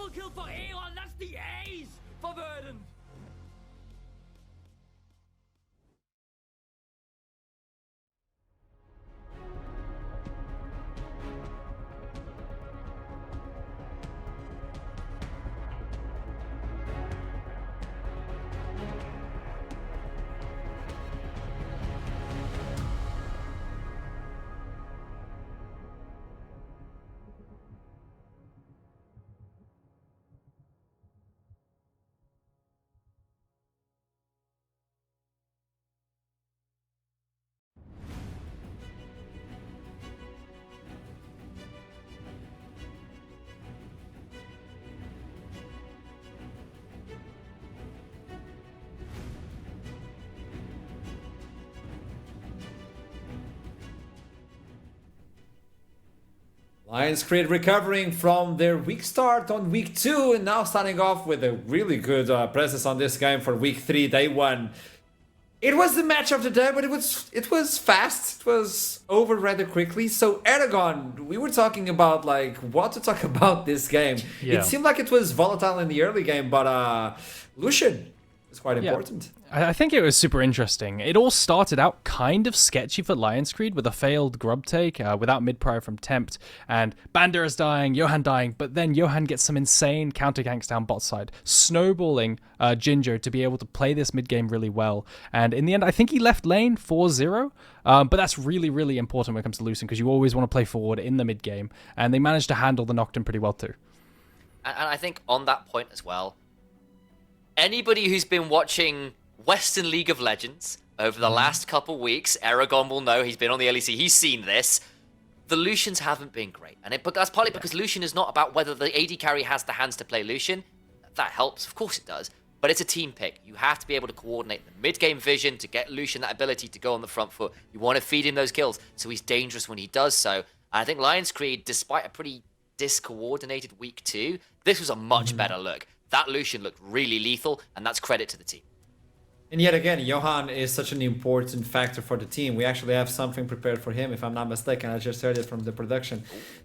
Triple kill for Aeon. That's the ace for Verdant. Lions Creed recovering from their weak start on week 2 and now starting off with a really good presence on this game for week 3, day 1. It was the match of the day, but it was fast. It was over rather quickly. So Aragon, we were talking about like what to talk about this game. Yeah. It seemed like it was volatile in the early game, but Lucian is quite important. I think it was super interesting. It all started out kind of sketchy for Lions Creed with a failed grub take without mid-prior from Tempt, and Bandera's dying, Johan dying, but then Johan gets some insane counter ganks down bot side, snowballing Jinjo to be able to play this mid-game really well. And in the end, I think he left lane 4-0, but that's really, really important when it comes to Lucian because you always want to play forward in the mid-game, and they managed to handle the Nocturne pretty well too. And I think on that point as well, anybody who's been watching Western League of Legends over the last couple weeks, Aragon will know, he's been on the LEC, he's seen this. The Lucians haven't been great. But that's partly because Lucian is not about whether the AD carry has the hands to play Lucian. That helps, of course it does. But it's a team pick. You have to be able to coordinate the mid-game vision to get Lucian that ability to go on the front foot. You want to feed him those kills, so he's dangerous when he does so. And I think Lions Creed, despite a pretty discoordinated week 2, this was a much better look. That Lucian looked really lethal, and that's credit to the team. And yet again, Johan is such an important factor for the team. We actually have something prepared for him, if I'm not mistaken. I just heard it from the production.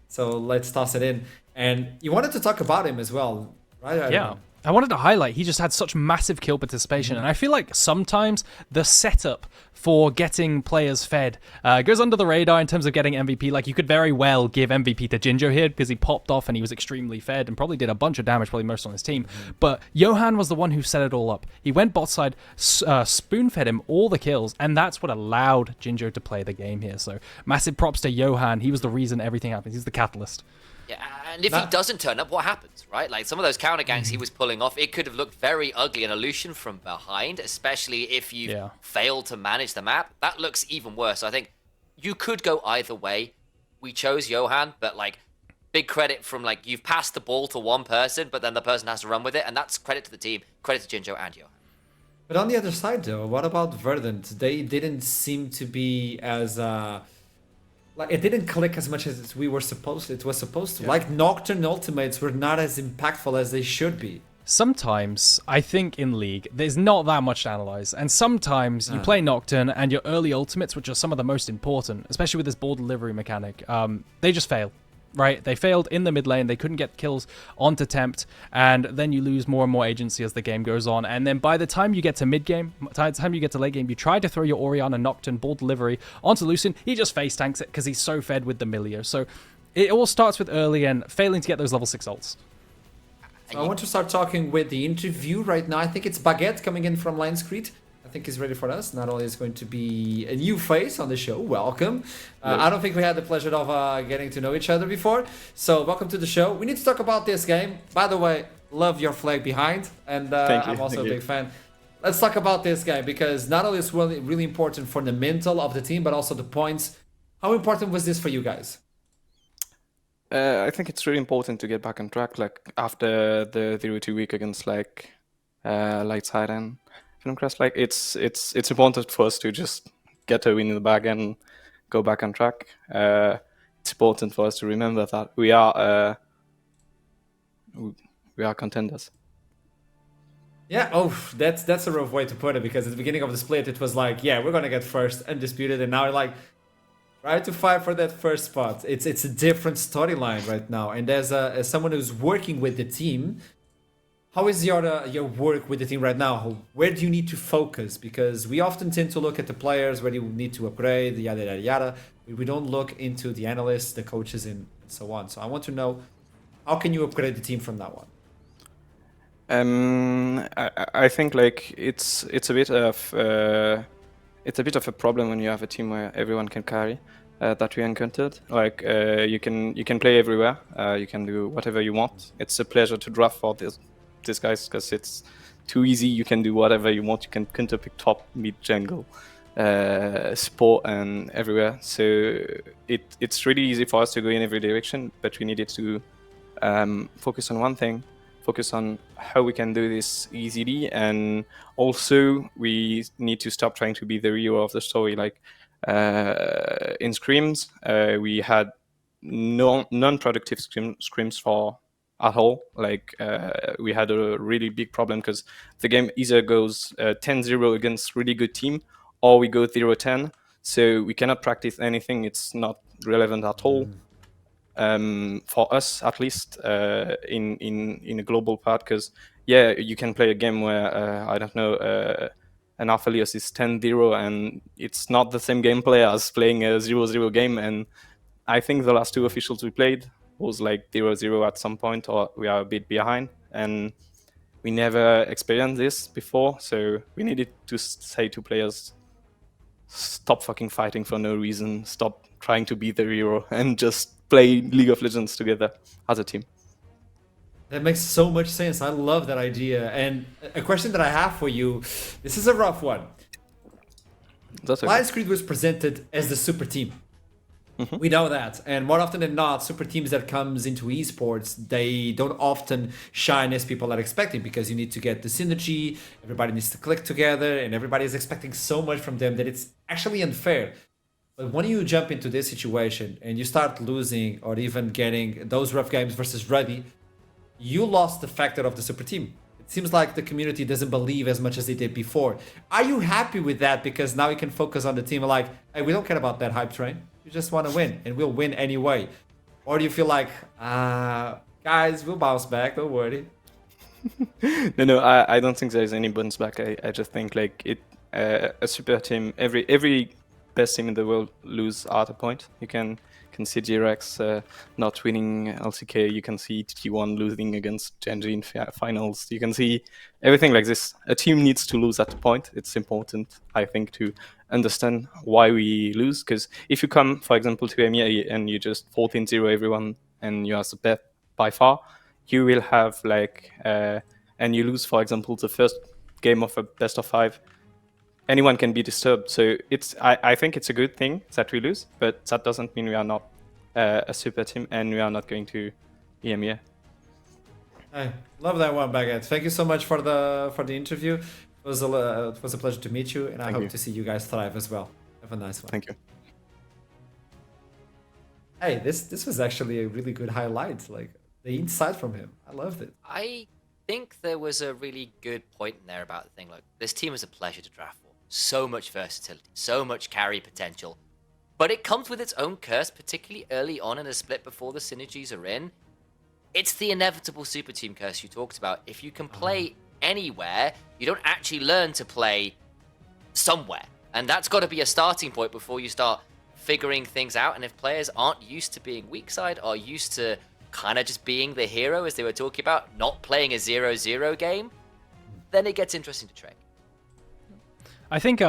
So let's toss it in. And you wanted to talk about him as well, right? Yeah. I wanted to highlight he just had such massive kill participation, and I feel like sometimes the setup for getting players fed goes under the radar in terms of getting MVP. Like, you could very well give MVP to Jinjo here because he popped off and he was extremely fed and probably did a bunch of damage, probably most on his team. But Johan was the one who set it all up. He went bot side, spoon-fed him all the kills, and that's what allowed Jinjo to play the game here. So massive props to Johan. He was the reason everything happens. He's the catalyst. Yeah, and if he doesn't turn up, what happens, right? Like, some of those counter ganks he was pulling off, it could have looked very ugly in Illusion from behind, especially if you failed to manage the map. That looks even worse. I think you could go either way. We chose Johan, but, like, big credit from, like, you've passed the ball to one person, but then the person has to run with it, and that's credit to the team, credit to Jinjo and Johan. But on the other side, though, what about Verdant? They didn't seem to be as... like, it didn't click as much as it was supposed to. Yeah. Like, Nocturne ultimates were not as impactful as they should be. Sometimes, I think in League, there's not that much to analyze. And sometimes you play Nocturne and your early ultimates, which are some of the most important, especially with this ball delivery mechanic, they just fail. Right, they failed in the mid lane, they couldn't get kills onto Tempt, and then you lose more and more agency as the game goes on, and then by the time you get to mid game, by the time you get to late game, you try to throw your Orianna Nocturne ball delivery onto Lucian, he just face tanks it because he's so fed with the Milio. So it all starts with early and failing to get those level 6 ults. So I want to start talking with the interview right now. I think it's Baguette coming in from Lions Creed. I think he's ready for us. Not only is going to be a new face on the show, welcome. I don't think we had the pleasure of getting to know each other before. So welcome to the show. We need to talk about this game. By the way, love your flag behind. And I'm also a big fan. Let's talk about this game because not only is it really important for the mental of the team, but also the points. How important was this for you guys? I think it's really important to get back on track. Like after the 0-2 week against like Lightside and Filmcrest, like it's important for us to just get a win in the bag and go back on track. It's important for us to remember that we are contenders. Yeah, that's a rough way to put it because at the beginning of the split it was like, yeah, we're gonna get first undisputed, and now like Try to fight for that first spot. It's a different storyline right now. And as someone who's working with the team, how is your work with the team right now? Where do you need to focus? Because we often tend to look at the players where you need to upgrade, yada yada yada. We don't look into the analysts, the coaches, and so on. So I want to know, how can you upgrade the team from now on? I think like it's a bit of a problem when you have a team where everyone can carry. That we encountered. Like you can play everywhere. You can do whatever you want. It's a pleasure to draft for these guys because it's too easy. You can do whatever you want. You can counter pick top, mid, jungle, support, and everywhere. So it's really easy for us to go in every direction. But we needed to focus on one thing. Focus on how we can do this easily, and also we need to stop trying to be the hero of the story. Like in scrims, we had non-productive scrims for at all. Like we had a really big problem because the game either goes 10-0 against really good team, or we go 0-10. So we cannot practice anything. It's not relevant at all. For us, at least, in a global part, because yeah, you can play a game where I don't know, an Aphelios is 10-0, and it's not the same gameplay as playing a 0-0 game. And I think the last two officials we played was like 0-0 at some point, or we are a bit behind, and we never experienced this before. So we needed to say to players, stop fucking fighting for no reason, stop trying to be the hero, and just play League of Legends together as a team. That makes so much sense. I love that idea. And a question that I have for you, this is a rough one. That's okay. Lions Creed was presented as the super team. Mm-hmm. We know that. And more often than not, super teams that comes into esports, they don't often shine as people are expecting, because you need to get the synergy, everybody needs to click together, and everybody is expecting so much from them that it's actually unfair. But when you jump into this situation and you start losing or even getting those rough games versus Ruddy, you lost the factor of the super team. It seems like the community doesn't believe as much as they did before. Are you happy with that? Because now you can focus on the team like, hey, we don't care about that hype train. We just want to win, and we'll win anyway. Or do you feel like, guys, we'll bounce back, don't worry. No, I don't think there's any bounce back. I just think like a super team, every best team in the world lose at a point. You can see G-Rex not winning LCK. You can see T1 losing against Genji in finals. You can see everything like this. A team needs to lose at a point. It's important, I think, to understand why we lose. Because if you come, for example, to EMEA and you just 14-0 everyone and you are the best by far, you will have like, and you lose, for example, the first game of a best of 5, anyone can be disturbed. So I think it's a good thing that we lose, but that doesn't mean we are not a super team and we are not going to EMEA. I love that one, Baguette. Thank you so much for the interview. It was a pleasure to meet you, and I hope to see you guys thrive as well. Have a nice one. Thank you. Hey, this was actually a really good highlight. Like the insight from him, I loved it. I think there was a really good point in there about the thing. Like, this team is a pleasure to draft for. So much versatility, so much carry potential. But it comes with its own curse, particularly early on in a split before the synergies are in. It's the inevitable super team curse you talked about. If you can play anywhere, you don't actually learn to play somewhere. And that's got to be a starting point before you start figuring things out. And if players aren't used to being weak side, are used to kind of just being the hero, as they were talking about, not playing a 0-0 game, then it gets interesting to track. I think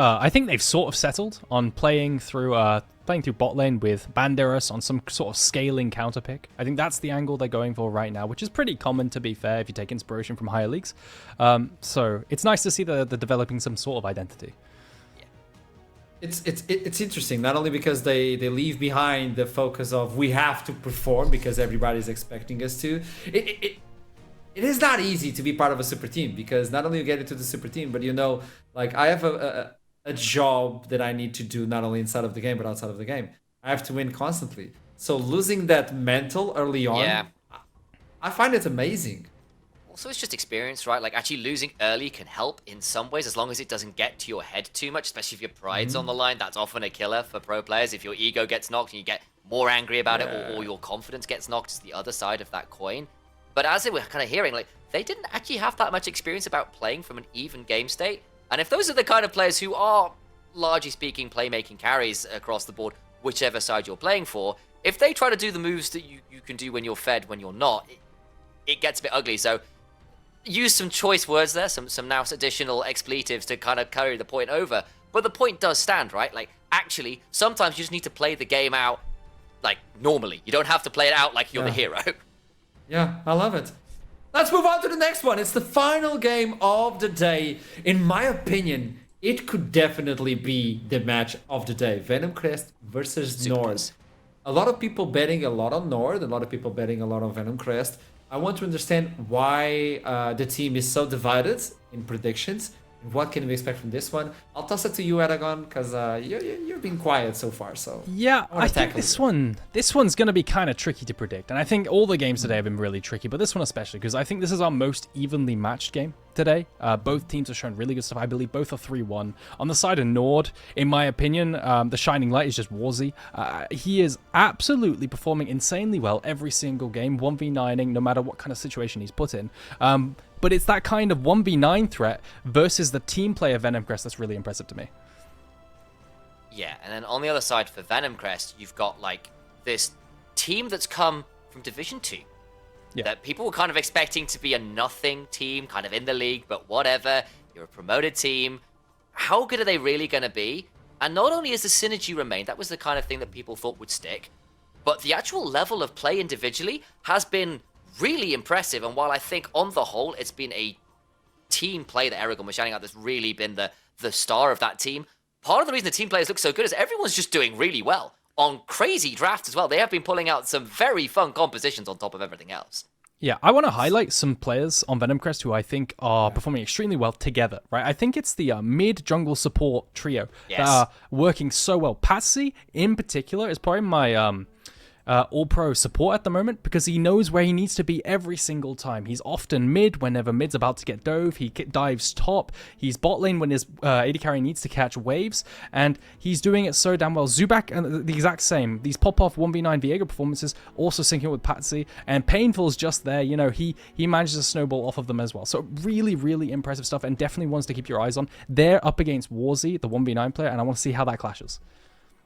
they've sort of settled on playing through bot lane with Banderas on some sort of scaling counter pick. I think that's the angle they're going for right now, which is pretty common, to be fair, if you take inspiration from higher leagues. So it's nice to see they're developing some sort of identity. It's interesting, not only because they leave behind the focus of we have to perform because everybody's expecting us to. It is not easy to be part of a super team, because not only you get into the super team, but like I have a job that I need to do not only inside of the game but outside of the game. I have to win constantly. So losing that mental early on, I find it amazing. Also, it's just experience, right? Like, actually losing early can help in some ways, as long as it doesn't get to your head too much, especially if your pride's on the line. That's often a killer for pro players. If your ego gets knocked and you get more angry about it, or your confidence gets knocked, it's the other side of that coin. But as we're kind of hearing, like, they didn't actually have that much experience about playing from an even game state. And if those are the kind of players who are, largely speaking, playmaking carries across the board, whichever side you're playing for, if they try to do the moves that you can do when you're fed, when you're not, it gets a bit ugly. So use some choice words there, some now additional expletives to kind of carry the point over. But the point does stand, right? Like, actually, sometimes you just need to play the game out, like, normally. You don't have to play it out like you're the hero. Yeah, I love it. Let's move on to the next one. It's the final game of the day. In my opinion, it could definitely be the match of the day. Venom Crest versus NORD. A lot of people betting a lot on NORD, a lot of people betting a lot on Venom Crest. I want to understand why the team is so divided in predictions. What can we expect from this one? I'll toss it to you, Aragon, because you've been quiet so far. So yeah, I think this one's going to be kind of tricky to predict, and I think all the games today have been really tricky, but this one especially because I think this is our most evenly matched game today. Both teams have shown really good stuff. I believe both are 3-1. On the side of NORD, in my opinion, the shining light is just Warzy. He is absolutely performing insanely well every single game, 1v9ing no matter what kind of situation he's put in. But it's that kind of 1v9 threat versus the team player Venom Crest that's really impressive to me. Yeah, and then on the other side for Venom Crest, you've got like this team that's come from Division 2. Yeah. That people were kind of expecting to be a nothing team, kind of in the league, but whatever. You're a promoted team. How good are they really going to be? And not only has the synergy remained, that was the kind of thing that people thought would stick, but the actual level of play individually has been really impressive. And while I think on the whole it's been a team play that Aragon was shouting out that's really been the star of that team, part of the reason the team players look so good is everyone's just doing really well on crazy drafts as well. They have been pulling out some very fun compositions on top of everything else. Yeah, I want to highlight some players on Venom Crest who I think are performing extremely well together, right? I think it's the mid-jungle support trio that are working so well. Patsy, in particular, is probably my all-pro support at the moment because he knows where he needs to be every single time. He's often mid whenever mid's about to get dove. He dives top. He's bot lane when his AD carry needs to catch waves, and he's doing it so damn well. Zubak, the exact same. These pop-off 1v9 Viego performances also syncing with Patsy, and Painful's just there. You know, he manages to snowball off of them as well. So really, really impressive stuff, and definitely ones to keep your eyes on. They're up against Warzy, the 1v9 player, and I want to see how that clashes.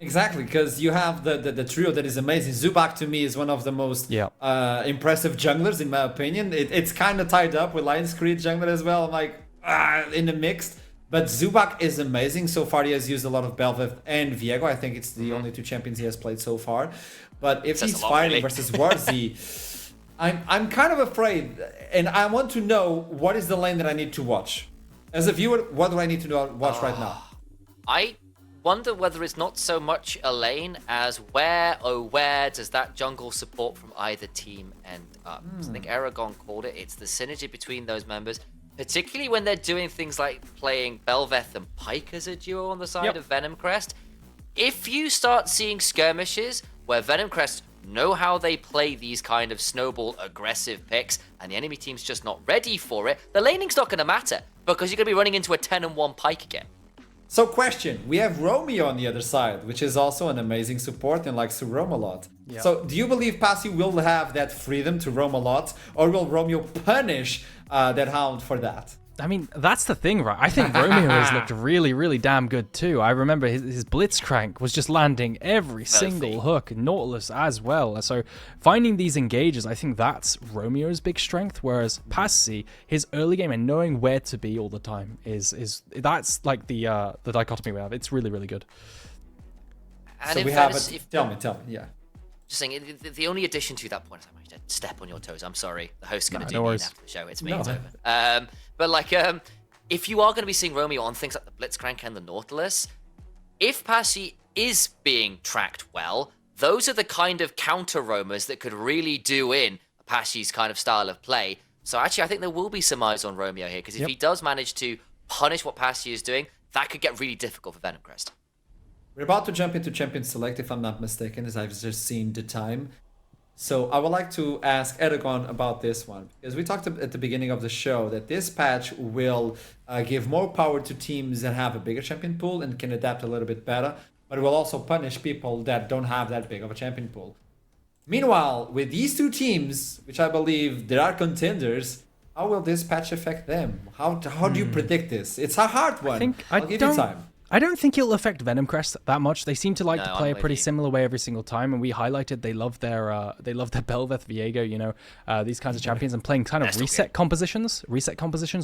Exactly, because you have the trio that is amazing. Zubak, to me, is one of the most impressive junglers, in my opinion. It's kind of tied up with Lion's Creed jungler as well. I'm like, in the mixed. But Zubak is amazing. So far, he has used a lot of Bel'Veth and Viego. I think it's the only two champions he has played so far. But if he's fighting versus Warzy, I'm kind of afraid. And I want to know, what is the lane that I need to watch? As a viewer, what do I need to watch right now? I wonder whether it's not so much a lane as where does that jungle support from either team end up. So I think Aragon called it. It's the synergy between those members, particularly when they're doing things like playing Bel'Veth and Pyke as a duo on the side of Venom Crest. If you start seeing skirmishes where Venom Crest know how they play these kind of snowball aggressive picks and the enemy team's just not ready for it, the laning's not going to matter because you're going to be running into a 10-1 Pyke again. So question, we have Romeo on the other side, which is also an amazing support and likes to roam a lot. Yeah. So do you believe Passy will have that freedom to roam a lot, or will Romeo punish that Hound for that? I mean, that's the thing, right? I think Romeo has looked really, really damn good too. I remember his Blitzcrank was just landing every single hook, Nautilus as well. So finding these engages, I think that's Romeo's big strength. Whereas Passy, his early game and knowing where to be all the time is that's like the dichotomy we have. It's really, really good. And so we have it. Tell me, yeah. Just saying, the only addition to that point, I'm going to step on your toes. I'm sorry. The host's going to do no me worries. after the show. It's me. It's over. But if you are going to be seeing Romeo on things like the Blitzcrank and the Nautilus, if Passy is being tracked well, those are the kind of counter roamers that could really do in Passy's kind of style of play. So actually, I think there will be some eyes on Romeo here, because if he does manage to punish what Passy is doing, that could get really difficult for Venom Crest. We're about to jump into Champion Select, if I'm not mistaken, as I've just seen the time. So I would like to ask Eragon about this one, because we talked at the beginning of the show that this patch will give more power to teams that have a bigger champion pool and can adapt a little bit better, but it will also punish people that don't have that big of a champion pool. Meanwhile, with these two teams, which I believe there are contenders, how will this patch affect them? How do you predict this? It's a hard one. I'll give you time. I don't think it'll affect Venom Crest that much. They seem to like to play a pretty you. similar way every single time, and we highlighted they love their Belveth Viego, you know, these kinds of champions, and playing kind of reset compositions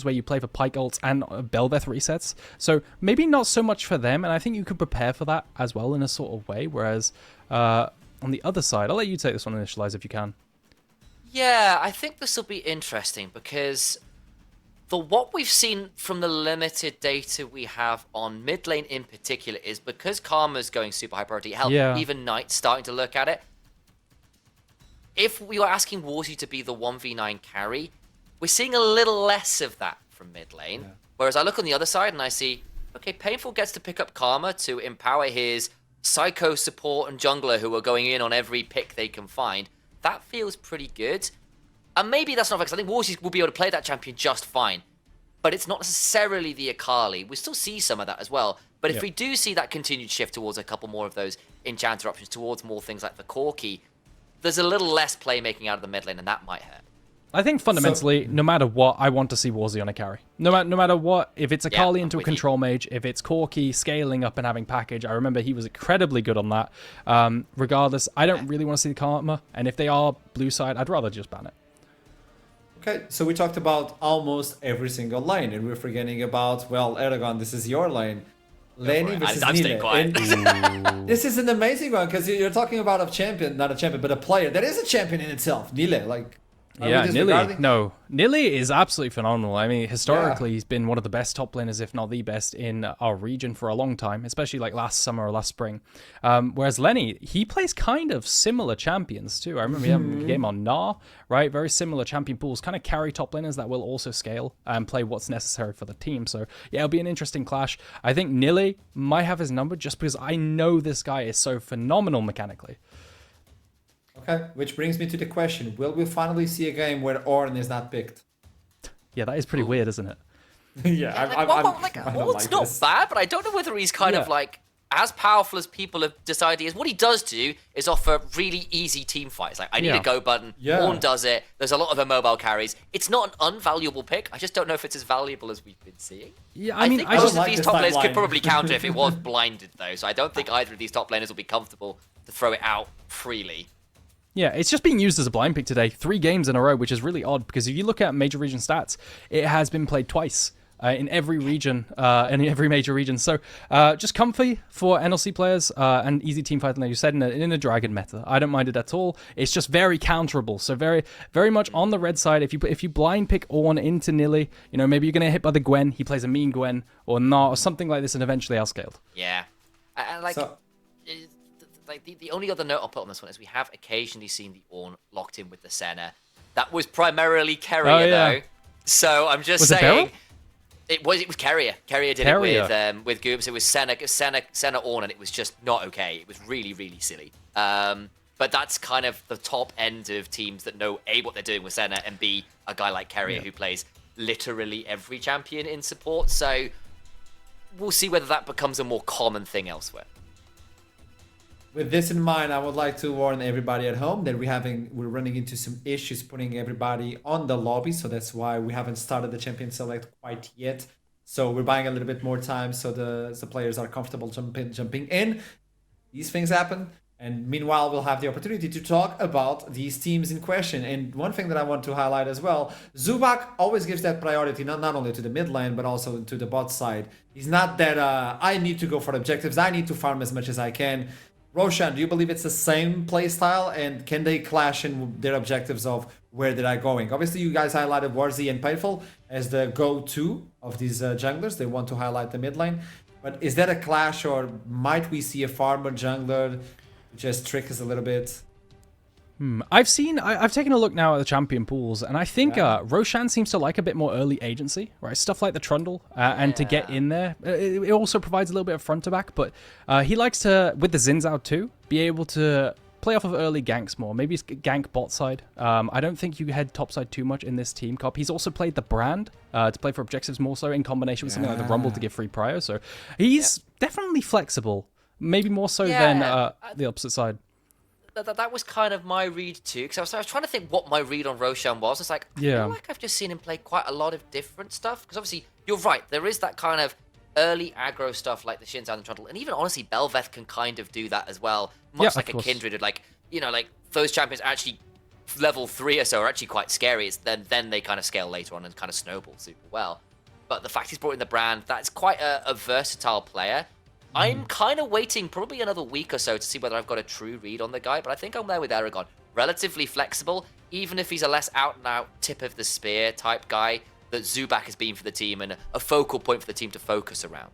where you play for Pike ults and Belveth resets. So maybe not so much for them, and I think you could prepare for that as well in a sort of way. Whereas on the other side, I'll let you take this one, Initialize, if you can. Yeah, I think this will be interesting because what we've seen from the limited data we have on mid lane in particular is because Karma's going super high priority, hell, even Knight's starting to look at it. If we were asking Warzy to be the 1v9 carry, we're seeing a little less of that from mid lane. Yeah. Whereas I look on the other side and I see, okay, Painful gets to pick up Karma to empower his Psycho support and jungler who are going in on every pick they can find. That feels pretty good. And maybe that's not because I think Warzy will be able to play that champion just fine. But it's not necessarily the Akali. We still see some of that as well. But if we do see that continued shift towards a couple more of those enchanter options, towards more things like the Corki, there's a little less playmaking out of the mid lane, and that might hurt. I think fundamentally, no matter what, I want to see Warzy on a carry. No matter what, if it's Akali into a control mage, if it's Corki scaling up and having package, I remember he was incredibly good on that. Regardless, I don't really want to see the Karma, and if they are blue side, I'd rather just ban it. Okay, so we talked about almost every single lane, and we're forgetting about, well, Eragon, this is your lane. Lenny versus I'm staying quiet. This is an amazing one, because you're talking about a champion, not a champion, but a player that is a champion in itself, Nile, like... Yeah, Nili is absolutely phenomenal. I mean, historically, he's been one of the best top laners, if not the best, in our region for a long time, especially like last summer or last spring. Whereas Lenny, he plays kind of similar champions too. I remember having a game on Gnar, right? Very similar champion pools, kind of carry top laners that will also scale and play what's necessary for the team. So yeah, it'll be an interesting clash. I think Nili might have his number just because I know this guy is so phenomenal mechanically. Okay, which brings me to the question, will we finally see a game where Ornn is not picked? Yeah, that is pretty weird, isn't it? It's not bad, but I don't know whether he's kind of like as powerful as people have decided he is. What he does do is offer really easy team fights. Like, I need a go button, Ornn does it, there's a lot of immobile carries. It's not an unvaluable pick, I just don't know if it's as valuable as we've been seeing. Yeah, I mean, think most of these top laners could probably counter if it was blinded though, so I don't think either of these top laners will be comfortable to throw it out freely. Yeah, it's just being used as a blind pick today. 3 games in a row, which is really odd because if you look at major region stats, it has been played twice in every region, in every major region. So just comfy for NLC players and easy team fighting, like you said, in a dragon meta. I don't mind it at all. It's just very counterable. So very, very much on the red side. If you blind pick Ornn into Nili, you know, maybe you're going to get hit by the Gwen. He plays a mean Gwen or not, or something like this, and eventually outscaled. Yeah. Like the only other note I'll put on this one is we have occasionally seen the Ornn locked in with the Senna. That was primarily Carrier though. So I'm just saying it was Carrier. Carrier did it with Goops. It was Senna Ornn, and it was just not okay. It was really, really silly. But that's kind of the top end of teams that know A, what they're doing with Senna, and B, a guy like Carrier who plays literally every champion in support. So we'll see whether that becomes a more common thing elsewhere. With this in mind, I would like to warn everybody at home that we're running into some issues putting everybody on the lobby, so that's why we haven't started the champion select quite yet. So we're buying a little bit more time so the players are comfortable jumping in. These things happen, and meanwhile we'll have the opportunity to talk about these teams in question. And one thing that I want to highlight as well, Zubak always gives that priority not only to the mid lane but also to the bot side. He's not that I need to go for objectives, I need to farm as much as I can. Roshan, do you believe it's the same playstyle, and can they clash in their objectives of where they are going? Obviously, you guys highlighted Warzy and Painful as the go-to of these junglers. They want to highlight the mid lane. But is that a clash, or might we see a farmer jungler just trick us a little bit? I've taken a look now at the champion pools, and I think Roshan seems to like a bit more early agency, right? Stuff like the Trundle, and to get in there. It also provides a little bit of front to back, but he likes to, with the Xin Zhao too, be able to play off of early ganks more. Maybe gank bot side. I don't think you head top side too much in this team comp. He's also played the brand to play for objectives more so in combination with something like the Rumble to give free prio. So he's definitely flexible. Maybe more so than the opposite side. That was kind of my read too, because I was trying to think what my read on Roshan was. It's like, I feel like I've just seen him play quite a lot of different stuff. Because obviously, you're right, there is that kind of early aggro stuff like the Shinzan and Trundle, and even honestly, Belveth can kind of do that as well. Much like a Kindred, like, you know, like those champions actually level 3 or so are actually quite scary. It's then they kind of scale later on and kind of snowball super well. But the fact he's brought in the brand, that's quite a versatile player. I'm kind of waiting probably another week or so to see whether I've got a true read on the guy, but I think I'm there with Aragon. Relatively flexible, even if he's a less out-and-out tip of the spear type guy that Zubak has been for the team and a focal point for the team to focus around.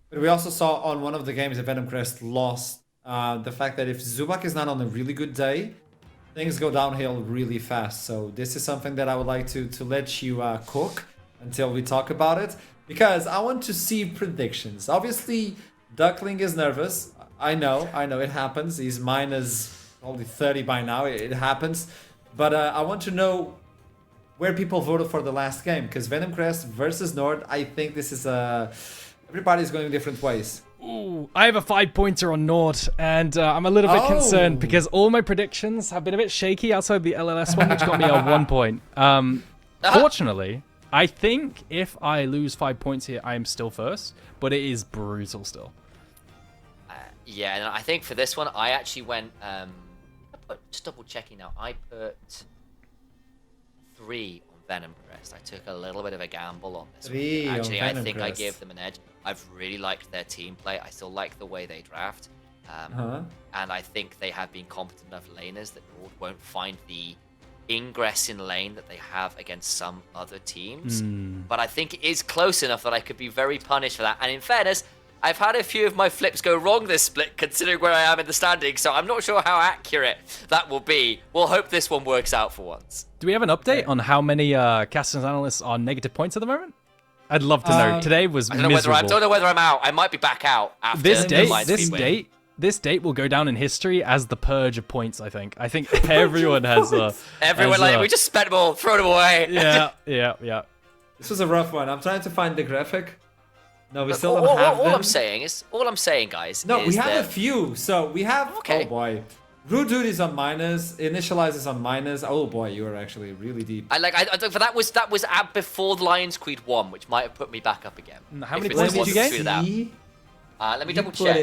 But we also saw on one of the games that Venom Crest lost the fact that if Zubak is not on a really good day, things go downhill really fast. So this is something that I would like to let you cook until we talk about it, because I want to see predictions. Obviously, Duckling is nervous. I know, it happens. He's minus only 30 by now. It happens. But I want to know where people voted for the last game, because Venom Crest versus NORD, I think this is everybody's going different ways. Ooh, I have a 5-pointer on NORD, and I'm a little bit concerned because all my predictions have been a bit shaky outside the LLS one, which got me a 1 point. Fortunately, I think if I lose 5 points here, I am still first, but it is brutal still. Yeah, and I think for this one, I actually went, just double checking now, I put 3 on Venom Crest. I took a little bit of a gamble on this 3 one. Actually, on I Venom think Crest. I gave them an edge. I've really liked their team play. I still like the way they draft. And I think they have been competent enough laners that NORD won't find the ingress in lane that they have against some other teams. But I think it is close enough that I could be very punished for that. And in fairness, I've had a few of my flips go wrong this split, considering where I am in the standings, so I'm not sure how accurate that will be. We'll hope this one works out for once. Do we have an update on how many casters analysts are negative points at the moment? I'd love to know. Today was miserable. I don't know whether I'm out. I might be back out after this date will go down in history as the purge of points. I think everyone has. Everyone we just spent them all, throw them away. Yeah. This was a rough one. I'm trying to find the graphic. No, we still don't have them. All I'm saying, guys. No, is we have that... a few. So we have. Okay. Oh boy, Rude Dude is on minus. Initialize is on minus. Oh boy, you are actually really deep. I think that was at before the Lions Creed 1, which might have put me back up again. How many points did you get? Let me double check.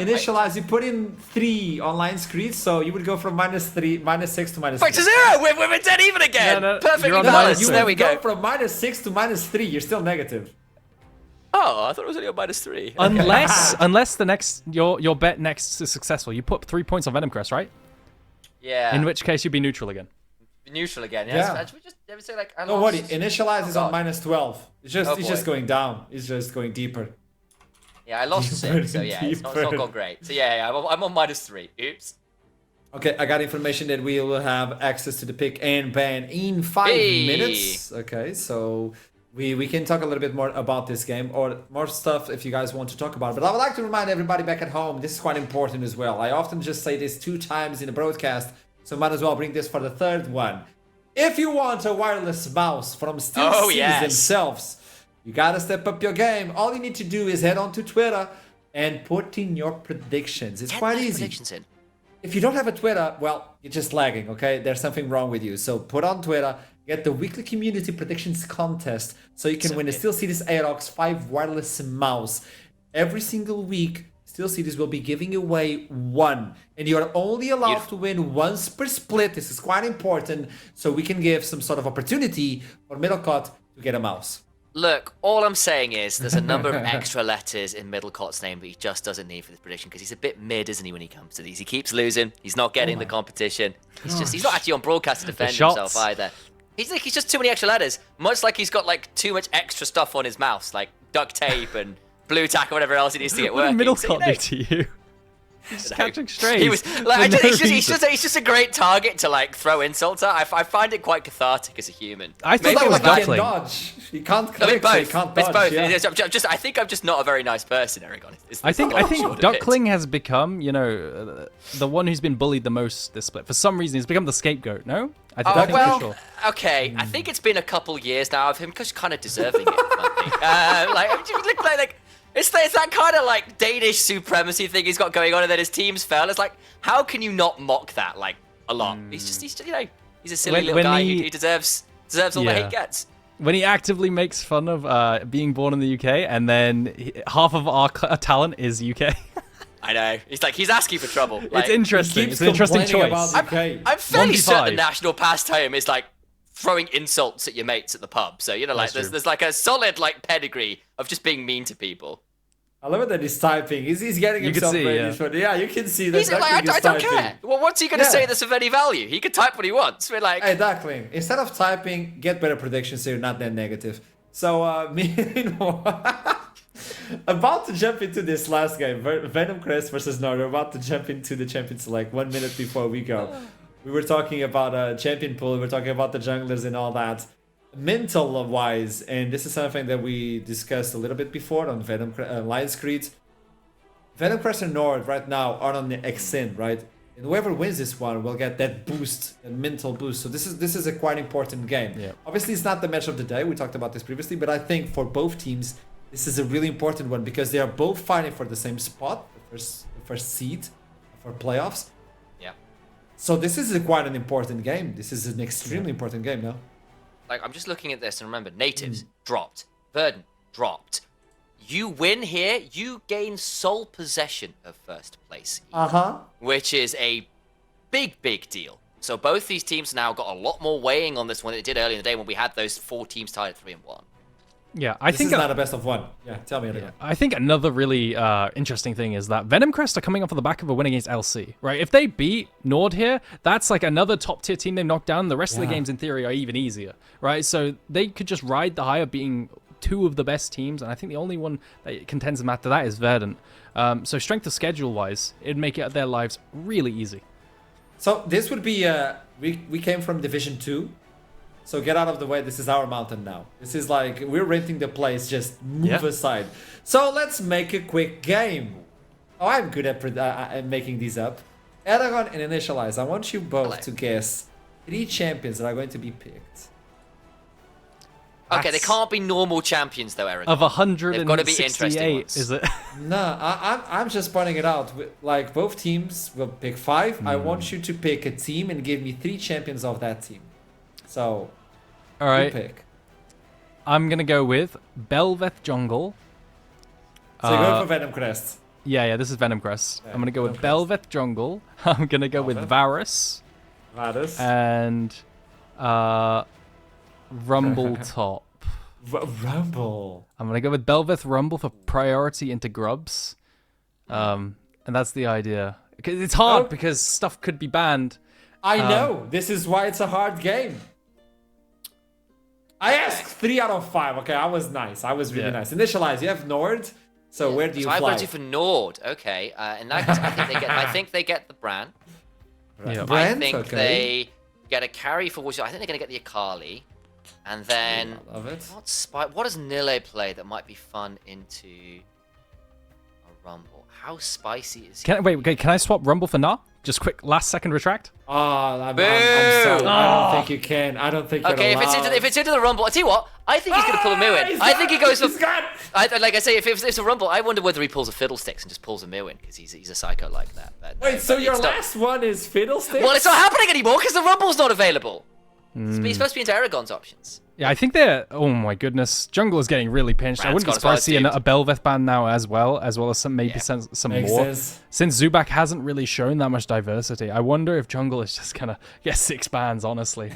Initialize, you put in 3 on Lions Creed, so you would go from -6 to -3. Back to 0. We're dead even again. No, Perfectly you're on balanced. -6. There we go. From -6 to -3. You're still negative. Oh, I thought it was only on -3. Unless the next your bet next is successful, you put 3 points on Venom Crest, right? Yeah. In which case you'd be neutral again. Neutral again. Yeah. Should we just ever say like? Don't worry. Initialize is on -12. It's boy. just going down. It's just going deeper. Yeah, I lost 6, so yeah, it's not gone great. So yeah, I'm on -3. Oops. Okay, I got information that we will have access to the pick and ban in 5 minutes. Okay, so we can talk a little bit more about this game or more stuff if you guys want to talk about it. But I would like to remind everybody back at home, this is quite important as well. I often just say this 2 times in the broadcast, so might as well bring this for the 3rd one. If you want a wireless mouse from Steel Seas themselves, you gotta step up your game. All you need to do is head on to Twitter and put in your predictions. It's quite easy. Predictions in. If you don't have a Twitter, well, you're just lagging, okay? There's something wrong with you. So put on Twitter, get the weekly community predictions contest so you can win a Steel Cities Aerox 5 wireless mouse. Every single week, Steel Cities will be giving away 1. And you're only allowed to win once per split. This is quite important. So we can give some sort of opportunity for Middlecott to get a mouse. Look, all I'm saying is there's a number of extra letters in Middlecott's name that he just doesn't need for this prediction because he's a bit mid, isn't he, when he comes to these? He keeps losing. He's not getting the competition. He's not actually on broadcast to defend himself either. He's just too many extra letters. Much like he's got like too much extra stuff on his mouse, like duct tape and blue tack or whatever else he needs to get working. What did Middlecott do to you? He's No. catching strays. He was like, for no he's reason. just a great target to like throw insults at. I find it quite cathartic as a human. I It's thought not it was like he can Duckling. dodge. He can't I click, mean, so he both. can't It's dodge. both. Yeah. I think I'm just not a very nice person, Aragon. I think short of it. Duckling has become, the one who's been bullied the most this split. For some reason, he's become the scapegoat. No, I think for Well, sure. okay. I think it's been a couple years now of him just kind of deserving it. Like it's that kind of like Danish supremacy thing he's got going on, and then his teams fell. It's like, how can you not mock that like a lot? He's just he's a silly little When guy he- who deserves all the Yeah. hate he gets. When he actively makes fun of being born in the UK, and then half of our talent is UK. I know. He's asking for trouble. Like, It's interesting. keeps It's an interesting complaining choice. about UK. I'm fairly 1v5. certain the national pastime is like throwing insults at your mates at the pub. So like That's there's true. like a solid like pedigree of just being mean to people. I love it that he's typing. He's getting You can himself see, ready yeah. for. Yeah, you can see that. He's like, Duckling is I don't typing. care. Well, what's he gonna Yeah. say that's of any value? He can type what he wants. We're like, Hey, Duckling, instead of typing, get better predictions so you're not that negative. So, meanwhile, about to jump into this last game, Venom Crest versus NORD. We're about to jump into the champion select 1 minute before we go. We were talking about champion pool, we were talking about the junglers and all that. Mental wise, and this is something that we discussed a little bit before on Lions Creed. Venom Crest and NORD right now are on the Xen, right? And whoever wins this one will get that boost, that mental boost. So this is a quite important game. Yeah. Obviously, it's not the match of the day. We talked about this previously, but I think for both teams, this is a really important one because they are both fighting for the same spot, the first seed for playoffs. yeah. So this is quite an important game. This is an extremely important game now. Like I'm just looking at this and remember, natives dropped, Verdant dropped. You win here, you gain sole possession of first place, which is a big deal. So both these teams now got a lot more weighing on this one than it did earlier in the day when we had those 4 teams tied at 3-1. Yeah, I This think is not a best of one. Yeah, tell me. Yeah, I think another really interesting thing is that Venom Crest are coming off of the back of a win against LC, right? If they beat NORD here, that's like another top tier team they've knocked down. The rest of the Yeah. games in theory are even easier, right? So they could just ride the high of being 2 of the best teams, and I think the only one that contends them after that is Verdant. So strength of schedule wise, it'd make it their lives really easy. So this would be we came from Division 2. So get out of the way. This is our mountain now. This is like we're renting the place. Just move aside. So let's make a quick game. Oh, I'm good at making these up. Aragon and Initialize. I want you both to guess 3 champions that are going to be picked. Okay, they That's- can't be normal champions though, Eric. Of They've gotta be interesting 168, ones. is it? No, I'm just pointing it out. Like both teams will pick 5. I want you to pick a team and give me 3 champions of that team. So, All you right, pick. I'm gonna go with Belveth Jungle. So you're going for Venom Crest. Yeah, this is Venom Crest. Yeah, I'm gonna go with Venom Belveth Jungle. I'm gonna go with Belveth. Varus Varus. and Rumble Top. Rumble. I'm gonna go with Belveth Rumble for priority into grubs, and that's the idea. 'Cause it's hard Oh. because stuff could be banned. I know. This is why it's a hard game. I asked 3 out of 5. Okay, I was nice. I was really Yeah. nice. Initialize. You have NORD. So where do you So I'm fly? going to for NORD. Okay, in that case, I think they get the Bran. Yeah. I Brand? think Okay. they get a carry for which I think they're going to get the Akali, and then I love it. what does Nile play that might be fun into a Rumble? How spicy is he? Can I swap Rumble for Nah? Just quick, last second retract. Oh, I'm Boo! sorry. I Oh. don't think you can. I don't think you're Okay, allowed. if it's into the Rumble, I tell you what, I think he's going to pull a Mewin. I think he goes for. He's got. Like I say, if it's a Rumble, I wonder whether he pulls a Fiddlesticks and just pulls a Mewin because he's a psycho like that. Wait, so but your it's not- last one is Fiddlesticks? Well, it's not happening anymore because the Rumble's not available. He's supposed to be into Aragon's options. Yeah, I think they're. Oh my goodness, Jungle is getting really pinched. I Rand's wouldn't be got as well surprised to see as a Belveth ban now as well as some maybe some Makes more. sense. Since Zubak hasn't really shown that much diversity, I wonder if Jungle is just gonna get 6 bans. Honestly,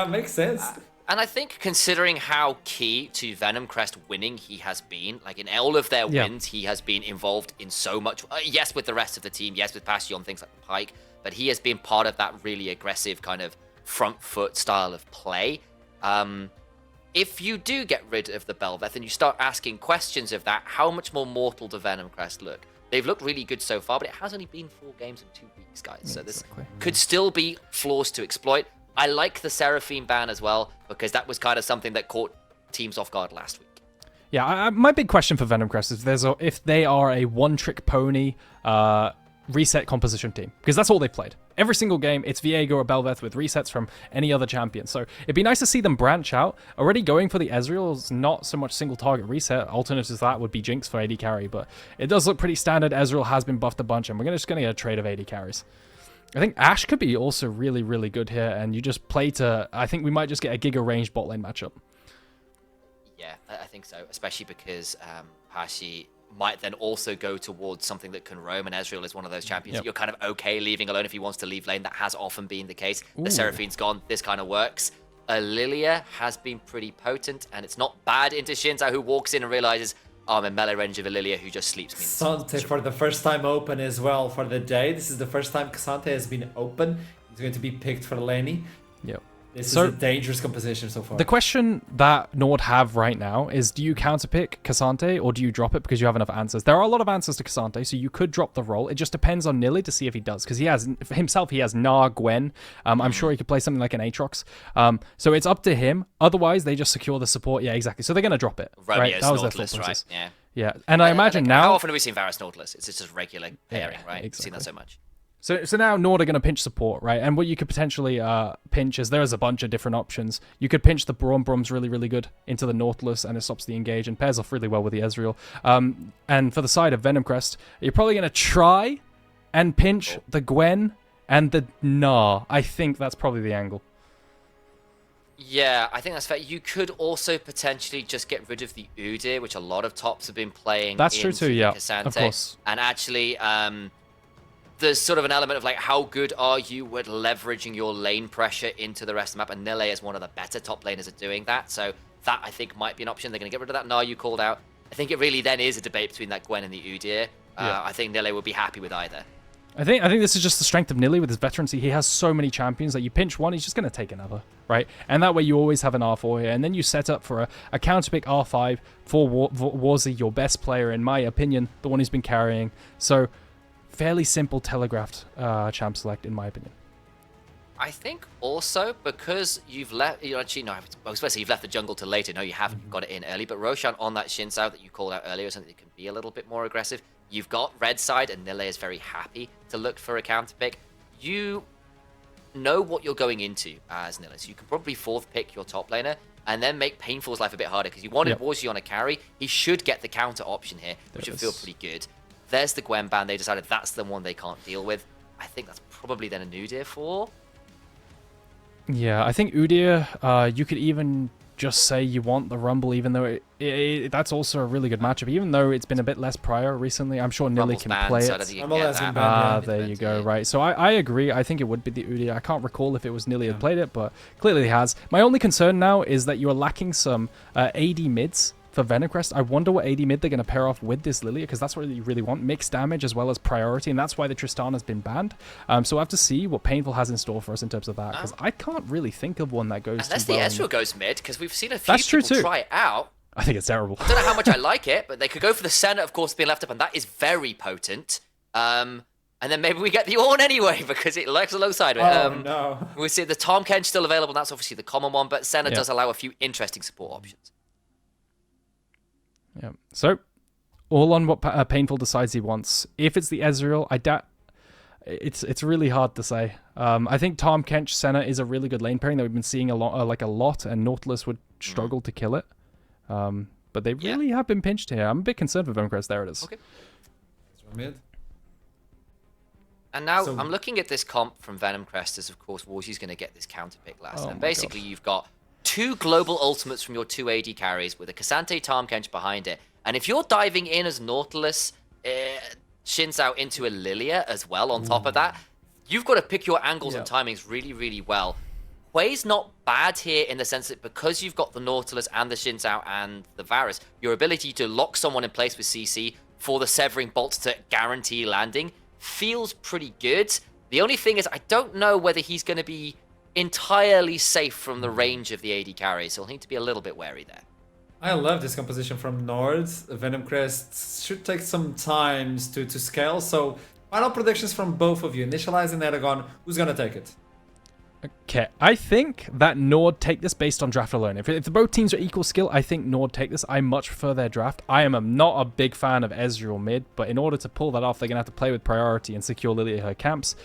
Makes sense. And I think considering how key to Venom Crest winning he has been, like in all of their Yeah. wins, he has been involved in so much. Yes, with the rest of the team, yes, with Bastion, things like the Pike, but he has been part of that really aggressive kind of front foot style of play. If you do get rid of the Belveth and you start asking questions of that, how much more mortal do Venom Crest look? They've looked really good so far, but it has only been 4 games in 2 weeks, guys. So this Exactly. could still be flaws to exploit. I like the Seraphine ban as well, because that was kind of something that caught teams off guard last week. Yeah, my big question for Venom Crest is if they are a one-trick pony reset composition team, because that's all they played. Every single game, it's Viego or Belveth with resets from any other champion. So it'd be nice to see them branch out. Already going for the Ezreal's not so much single target reset. Alternatives to that would be Jinx for AD carry, but it does look pretty standard. Ezreal has been buffed a bunch, and we're just going to get a trade of AD carries. I think Ashe could be also really, really good here, and you just play to... I think we might just get a Giga ranged bot lane matchup. Yeah, I think so, especially because Hashi might then also go towards something that can roam, and Ezreal is one of those champions that you're kind of okay leaving alone if he wants to leave lane. That has often been the case. The Seraphine's gone, this kind of works. Lilia has been pretty potent, and it's not bad into Shinzao, who walks in and realizes, oh, I'm in melee range of Lilia, who just sleeps me. Kasante for the first time open as well for the day. This is the first time Kasante has been open. He's going to be picked for Lenny. Yep. This is a dangerous composition so far. The question that NORD have right now is, do you counterpick Kasante or do you drop it because you have enough answers? There are a lot of answers to Kasante, so you could drop the role. It just depends on Nilly to see if he does, because he has Gnar, Gwen. I'm sure he could play something like an Aatrox. So it's up to him. Otherwise, they just secure the support. Yeah, exactly. So they're going to drop it. Romeo's That was their Nautilus, thought process. right? Yeah. And I imagine now... How often have we seen Varus Nautilus? It's just a regular pairing, right? Exactly. We've seen that so much. So now NORD are going to pinch support, right? And what you could potentially pinch is there's a bunch of different options. You could pinch the Braum. Braum's really, really good into the Nautilus, and it stops the engage and pairs off really well with the Ezreal. And for the side of Venom Crest, you're probably going to try and pinch the Gwen and the Gnar. I think that's probably the angle. Yeah, I think that's fair. You could also potentially just get rid of the Udyr, which a lot of tops have been playing. That's true too, yeah, Kasante. of course. And actually... there's sort of an element of like, how good are you at leveraging your lane pressure into the rest of the map? And Nile is one of the better top laners at doing that. So that, I think, might be an option. They're going to get rid of that Gnar you called out. I think it really then is a debate between that Gwen and the Udyr. I think Nile would be happy with either. I think this is just the strength of Nilly with his veterancy. He has so many champions that you pinch one, he's just going to take another, right? And that way you always have an R4 here. And then you set up for a counterpick R5 for Warzy, your best player, in my opinion, the one who's been carrying. So... fairly simple telegraphed champ select, in my opinion. I think also because you've left, you've left the jungle till later. No, you haven't got it in early. But Roshan on that Shinzao that you called out earlier, something that can be a little bit more aggressive. You've got red side, and Nile is very happy to look for a counter pick. You know what you're going into as Nile, so you can probably fourth pick your top laner and then make Painful's life a bit harder, because you wanted Warzy on a carry. He should get the counter option here, which would feel pretty good. There's the Gwen ban. They decided that's the one they can't deal with. I think that's probably then an Udyr for. Yeah, I think Udyr, you could even just say you want the Rumble, even though that's also a really good matchup. Even though it's been a bit less prior recently, I'm sure Nilly can play it. There you go, right. So I agree. I think it would be the Udyr. I can't recall if it was Nilly had played it, but clearly he has. My only concern now is that you are lacking some AD mids for Venom Crest. I wonder what AD mid they're going to pair off with this Lilia, because that's what you really want. Mixed damage as well as priority, and that's why the Tristana has been banned. So we'll have to see what Painful has in store for us in terms of that, because I can't really think of one that goes unless too well. Unless the Ezreal goes mid, because we've seen a few people try it out. I think it's terrible. I don't know how much I like it, but they could go for the Senna, of course, being left up, and that is very potent. And then maybe we get the Ornn anyway, because it lurks alongside it. No. We see the Tahm Kench still available, and that's obviously the common one, but Senna does allow a few interesting support options. Yeah. So, all on what Painful decides he wants. If it's the Ezreal, I doubt. It's really hard to say. I think Tahm Kench Senna is a really good lane pairing that we've been seeing a lot, and Nautilus would struggle to kill it. But they really have been pinched here. I'm a bit concerned with Venom Crest. There it is. Okay. Mid. And now I'm looking at this comp from Venom Crest as, of course, Warzy's going to get this counter pick last. And basically, you've got 2 global ultimates from your 2 AD carries with a Kasante Tahm Kench behind it. And if you're diving in as Nautilus, Shinzao into a Lilia as well on top of that, you've got to pick your angles and timings really, really well. Hui's not bad here in the sense that because you've got the Nautilus and the Shinzao and the Varus, your ability to lock someone in place with CC for the Severing Bolt to guarantee landing feels pretty good. The only thing is I don't know whether he's going to be entirely safe from the range of the AD carry, so he'll need to be a little bit wary there. I love this composition from NORD. Venom Crest should take some time to scale. So, final predictions from both of you. Initialize and Eragon. Who's gonna take it? Okay, I think that NORD take this based on draft alone. If the both teams are equal skill, I think NORD take this. I much prefer their draft. I am not a big fan of Ezreal mid, but in order to pull that off, they're going to have to play with priority and secure Lily at her camps.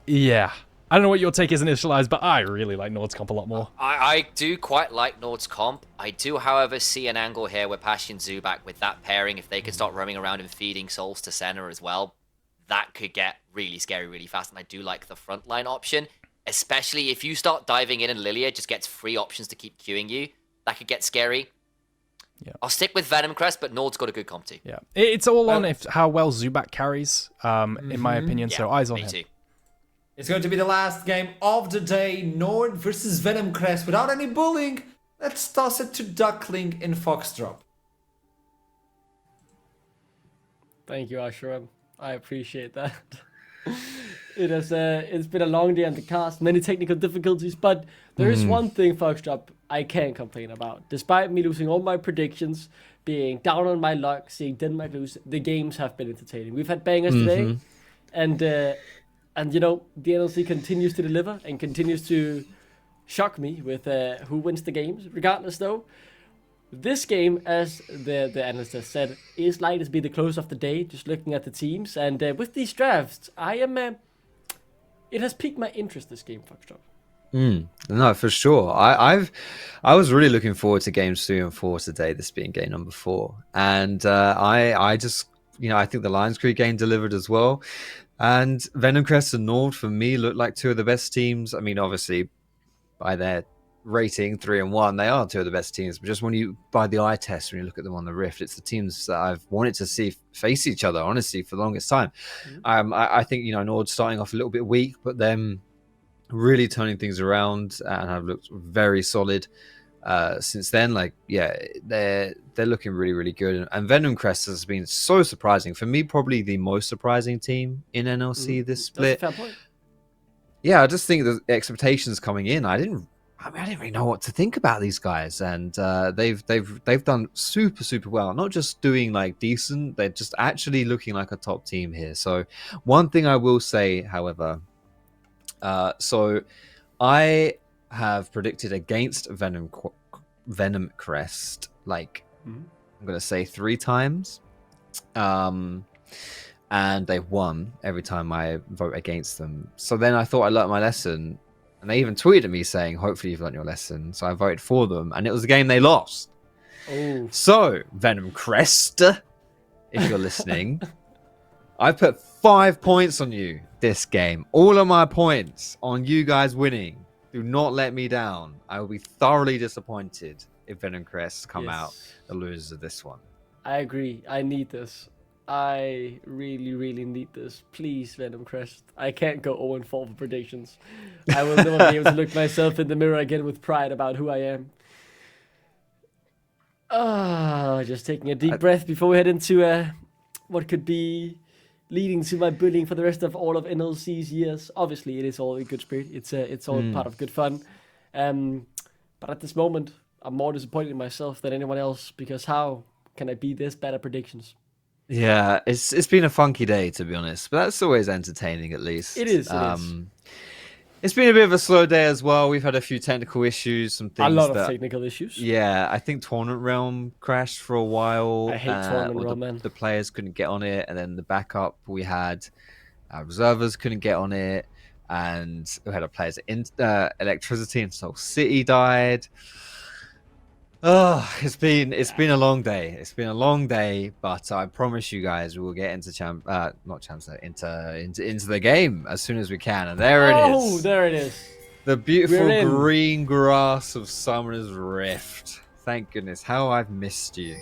Yeah. I don't know what your take is initialized, but I really like NORD's comp a lot more. I do quite like Nord's comp. I do, however, see an angle here where Passion Zubac with that pairing, if they could start roaming around and feeding souls to Senna as well, that could get really scary really fast, and I do like the frontline option. Especially if you start diving in and Lilia just gets free options to keep queuing you. That could get scary. Yeah. I'll stick with Venom Crest, but Nord's got a good comp too. Yeah, it's all on how well Zubac carries, in my opinion, so eyes on him. Too. It's going to be the last game of the day. NORD versus Venom Crest. Without any bullying, let's toss it to Duckling in Foxdrop. Thank you, Ashram. I appreciate that. It's been a long day on the cast, many technical difficulties, but there is one thing, Foxdrop, I can't complain about. Despite me losing all my predictions, being down on my luck, seeing Denmark lose, the games have been entertaining. We've had bangers today, and you know, the NLC continues to deliver and continues to shock me with who wins the games. Regardless, though, this game, as the analyst has said, is likely to be the close of the day, just looking at the teams. And with these drafts, it has piqued my interest, this game, Foxtrot. No, for sure. I was really looking forward to games 3 and 4 today, this being game number 4. And I just, I think the Lions Creek game delivered as well. And Venom Crest and NORD, for me, look like 2 of the best teams. I mean, obviously, by their rating 3 and 1, they are 2 of the best teams, but just by the eye test, when you look at them on the Rift, it's the teams that I've wanted to see face each other, honestly, for the longest time. I think NORD starting off a little bit weak, but then really turning things around and have looked very solid since then. They're looking really, really good, and Venom Crest has been so surprising for me, probably the most surprising team in NLC this split. That's a fair point. Yeah, I just think the expectations coming in, I didn't really know what to think about these guys, and they've done super well. Not just doing decent, they're just actually looking like a top team here. So one thing I will say, however, so I have predicted against Venom Crest, I'm gonna say 3 times, and they won every time I vote against them. So then I thought I learnt my lesson. And they even tweeted me saying, hopefully you've learned your lesson. So I voted for them. And it was a game they lost. Oh. So, Venom Crest, if you're listening, I put 5 points on you this game. All of my points on you guys winning. Do not let me down. I will be thoroughly disappointed if Venom Crest come out the losers of this one. I agree. I need this. I really need this. Please, Venom Crest. I can't go 0-4 for predictions. I will never be able to look myself in the mirror again with pride about who I am. Just taking a deep breath before we head into what could be leading to my bullying for the rest of all of NLC's years. Obviously, it is all in good spirit. It's all part of good fun. But at this moment, I'm more disappointed in myself than anyone else, because how can I be this bad at predictions? Yeah, it's been a funky day, to be honest, but that's always entertaining, at least. It is. It's been a bit of a slow day as well. We've had a few technical issues, some things. A lot of technical issues. Yeah, I think Tournament Realm crashed for a while. I hate Tournament Realm, man. The players couldn't get on it, and then the backup we had, reservers couldn't get on it, and we had a player's electricity in Soul City died. Oh, it's been a long day. It's been a long day, but I promise you guys we will get into into the game as soon as we can. And there it is. Oh, there it is. The beautiful green grass of Summoner's Rift. Thank goodness. How I've missed you.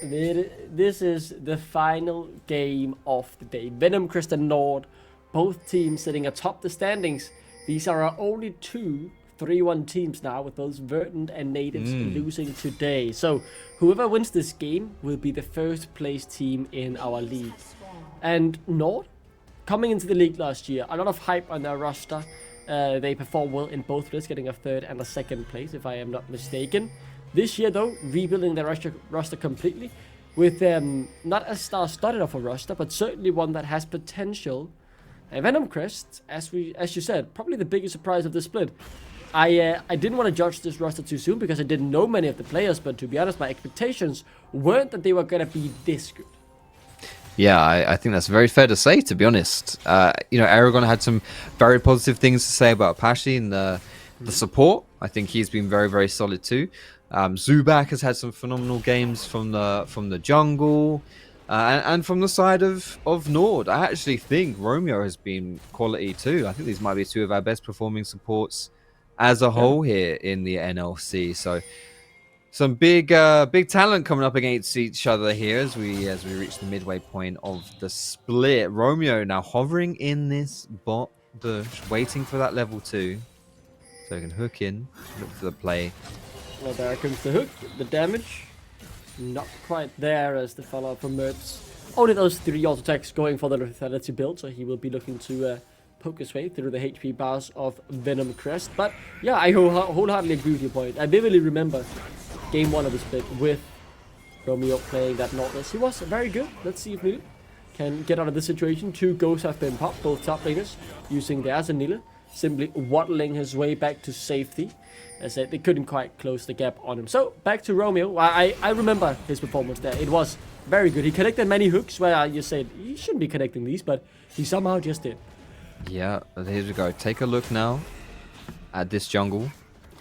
This is the final game of the day. Venom Crest and NORD, both teams sitting atop the standings. These are our only 2 3-1 teams now, with both Verdant and Natives losing today. So whoever wins this game will be the first place team in our league. And NORD, coming into the league last year, a lot of hype on their roster. They performed well in both lists, getting a 3rd and a 2nd place, if I am not mistaken. This year, though, rebuilding their roster completely with not a star-studded of a roster, but certainly one that has potential. And Venom Crest, as you said, probably the biggest surprise of the split. I didn't want to judge this roster too soon because I didn't know many of the players, but to be honest, my expectations weren't that they were going to be this good. Yeah, I think that's very fair to say, to be honest. Aragon had some very positive things to say about Apache and the support. I think he's been very, very solid too. Zubak has had some phenomenal games from the jungle and from the side of NORD. I actually think Romeo has been quality too. I think these might be two of our best performing supports as a whole here in the NLC. So some big talent coming up against each other here as we reach the midway point of the split. Romeo now hovering in this bot bush, waiting for that level 2. So he can hook in, look for the play. Well, there comes the hook. The damage, not quite there as the follow-up from Mertz. Only those 3 auto attacks going for the lethality build, so he will be looking to poke his way through the HP bars of Venom Crest. But yeah, I wholeheartedly agree with your point. I vividly remember game 1 of the split with Romeo playing that NORD. He was very good. Let's see if Nile can get out of this situation. 2 ghosts have been popped, both top laners using theirs, and Nile simply waddling his way back to safety. As they couldn't quite close the gap on him. So back to Romeo. I remember his performance there. It was very good. He connected many hooks where you said he shouldn't be connecting these, but he somehow just did. Yeah, here we go. Take a look now at this jungle.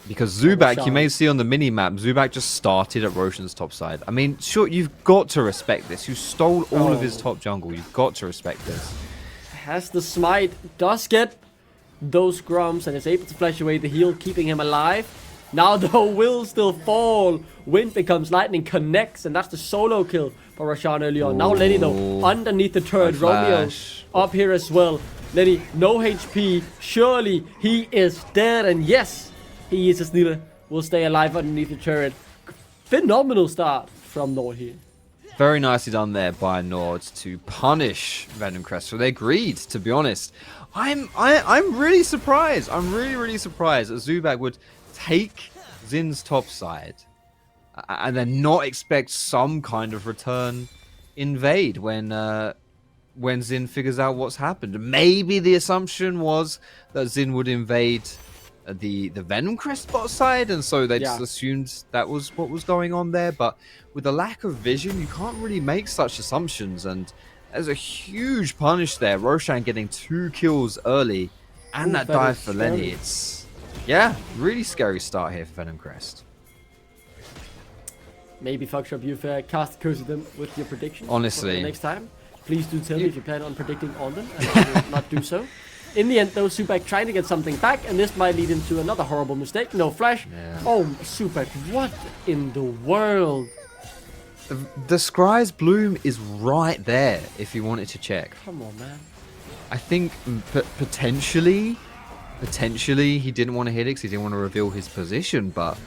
Because Zubak, you may see on the mini-map, Zubak just started at Roshan's top side. I mean, sure, you've got to respect this. You stole all of his top jungle. You've got to respect this. Has the smite, does get those grums and is able to flash away the heal, keeping him alive. Now though, will still fall. Wind becomes lightning, connects, and that's the solo kill for Roshan early on. Now Lenny though, underneath the turret, Romeo up here as well. Lenny, no HP, surely he is dead, and yes, he is, as Nila will stay alive underneath the turret. Phenomenal start from NORD here. Very nicely done there by NORD to punish Venom Crest for their greed, to be honest. I'm really surprised. I'm really surprised that Zubak would take Zin's top side and then not expect some kind of return invade when Zin figures out what's happened. Maybe the assumption was that Zin would invade the Venom Crest bot side, and so they just assumed that was what was going on there. But with the lack of vision, you can't really make such assumptions, and there's a huge punish there. Roshan getting 2 kills early, and that dive for Lenny. It's, really scary start here for Venom Crest. Maybe Foxtrap, you've cast curse at them with your predictions. Honestly. For the next time, please do tell me if you plan on predicting on them, and I will not do so. In the end, though, Zubak trying to get something back, and this might lead into another horrible mistake. No flash. Yeah. Oh, Zubak, what in the world? The Scry's Bloom is right there if you wanted to check. Come on, man. I think potentially he didn't want to hit it because he didn't want to reveal his position, but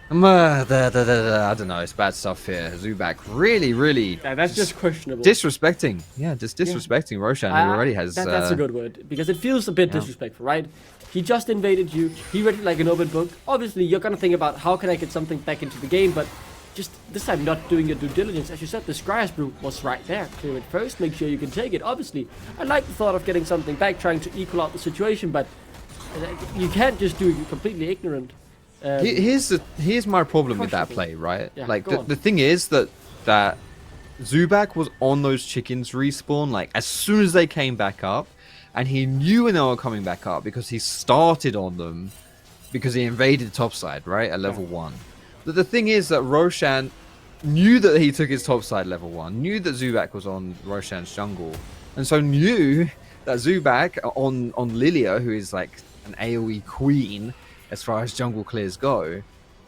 I don't know, it's bad stuff here. Zubak really that's just questionable. Disrespecting. Yeah, just disrespecting Roshan, who already has... That's a good word, because it feels a bit disrespectful, right? He just invaded you, he read it like an open book. Obviously, you're going to think about how can I get something back into the game, but just this time not doing your due diligence. As you said, the Scry's Brew was right there. Clear it first, make sure you can take it. Obviously, I like the thought of getting something back, trying to equal out the situation, but you can't just do it completely ignorant. Here's my problem with that play, right? Yeah, like the thing is that Zubak was on those chickens respawn like as soon as they came back up, and he knew when they were coming back up because he started on them because he invaded topside, right, at level 1. But the thing is that Roshan knew that he took his topside level 1, knew that Zubak was on Roshan's jungle, and so knew that Zubak on Lilia, who is like an AoE queen as far as jungle clears go,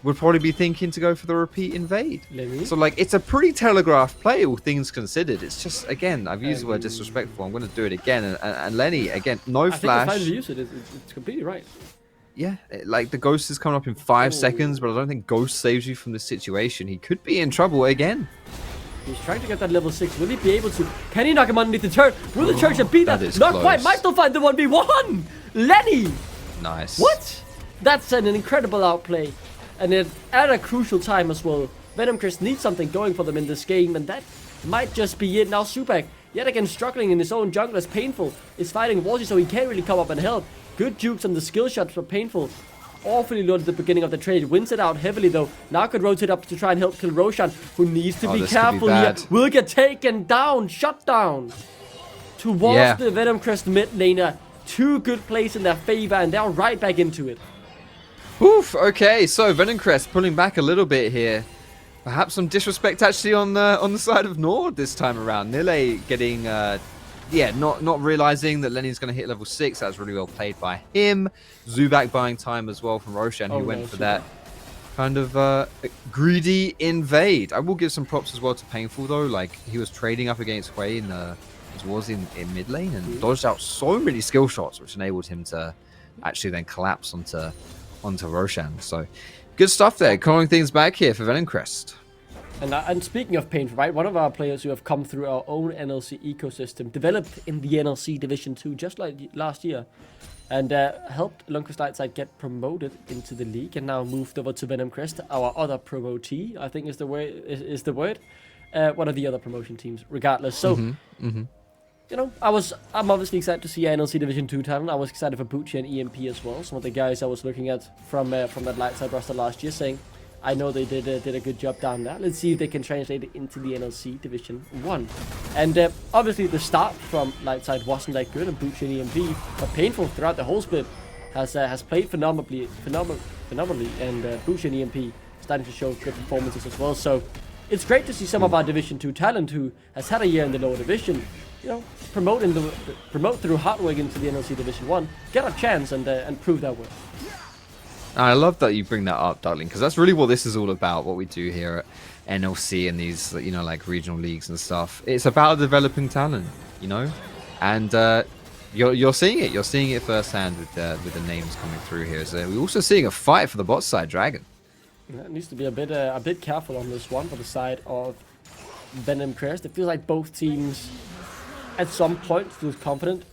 would probably be thinking to go for the repeat invade. So like it's a pretty telegraphed play, all things considered. It's just, again, I've used the word disrespectful, I'm going to do it again, and Lenny, again, no flash. I think the use it, it's completely right. Yeah, like the ghost is coming up in 5 seconds, but I don't think ghost saves you from this situation. He could be in trouble again. He's trying to get that level 6. Will he be able to? Can he knock him underneath the turret? Will the Church beat that? Not close. Quite. Might still find the 1v1. Lenny. Nice. What? That's an incredible outplay. And at a crucial time as well. Venom Crest needs something going for them in this game, and that might just be it. Now Subak, yet again struggling in his own jungle as Painful is fighting Warzy, so he can't really come up and help. Good jukes on the skill shots for Painful. Awfully low at the beginning of the trade. Wins it out heavily though. Now could rotate up to try and help kill Roshan, who needs to be careful here. Will get taken down, shut down. Towards the Venom Crest mid laner. 2 good plays in their favor, and they're right back into it. Oof, okay, so Venom Crest pulling back a little bit here. Perhaps some disrespect actually on the side of Nord this time around. Nile getting not realizing that Lenny's going to hit level 6. That was really well played by him. Zubak buying time as well from Roshan, who went for that kind of greedy invade. I will give some props as well to Painful though. Like, he was trading up against Hui in mid lane and dodged out so many skill shots, which enabled him to actually then collapse onto Roshan. So good stuff there, calling things back here for Venom Crest. And speaking of Painful, right, one of our players who have come through our own NLC ecosystem, developed in the NLC Division 2 just like last year, and helped Luncus Lightside get promoted into the league, and now moved over to Venom Crest, our other promotee, I think is the word. One of the other promotion teams, regardless. So, you know, I'm obviously excited to see NLC Division 2 talent. I was excited for Bucci and EMP as well. Some of the guys I was looking at from that Lightside roster last year, saying, I know they did a good job down there. Let's see if they can translate it into the NLC Division 1. And obviously the start from Lightside wasn't that good, and Bucci and EMP, but Painful throughout the whole split has played phenomenally, and Bucci and EMP starting to show good performances as well. So it's great to see some of our Division 2 talent who has had a year in the lower division, you know, promote through hard work into the NLC Division 1, get a chance and prove their worth. I love that you bring that up, Darling, because that's really what this is all about, what we do here at NLC and these, you know, like regional leagues and stuff. It's about developing talent, you know, and you're seeing it. You're seeing it firsthand with the names coming through here. So we're also seeing a fight for the bot side, Dragon. Yeah, it needs to be a bit careful on this one for the side of Venom Crest. It feels like both teams at some point feels confident,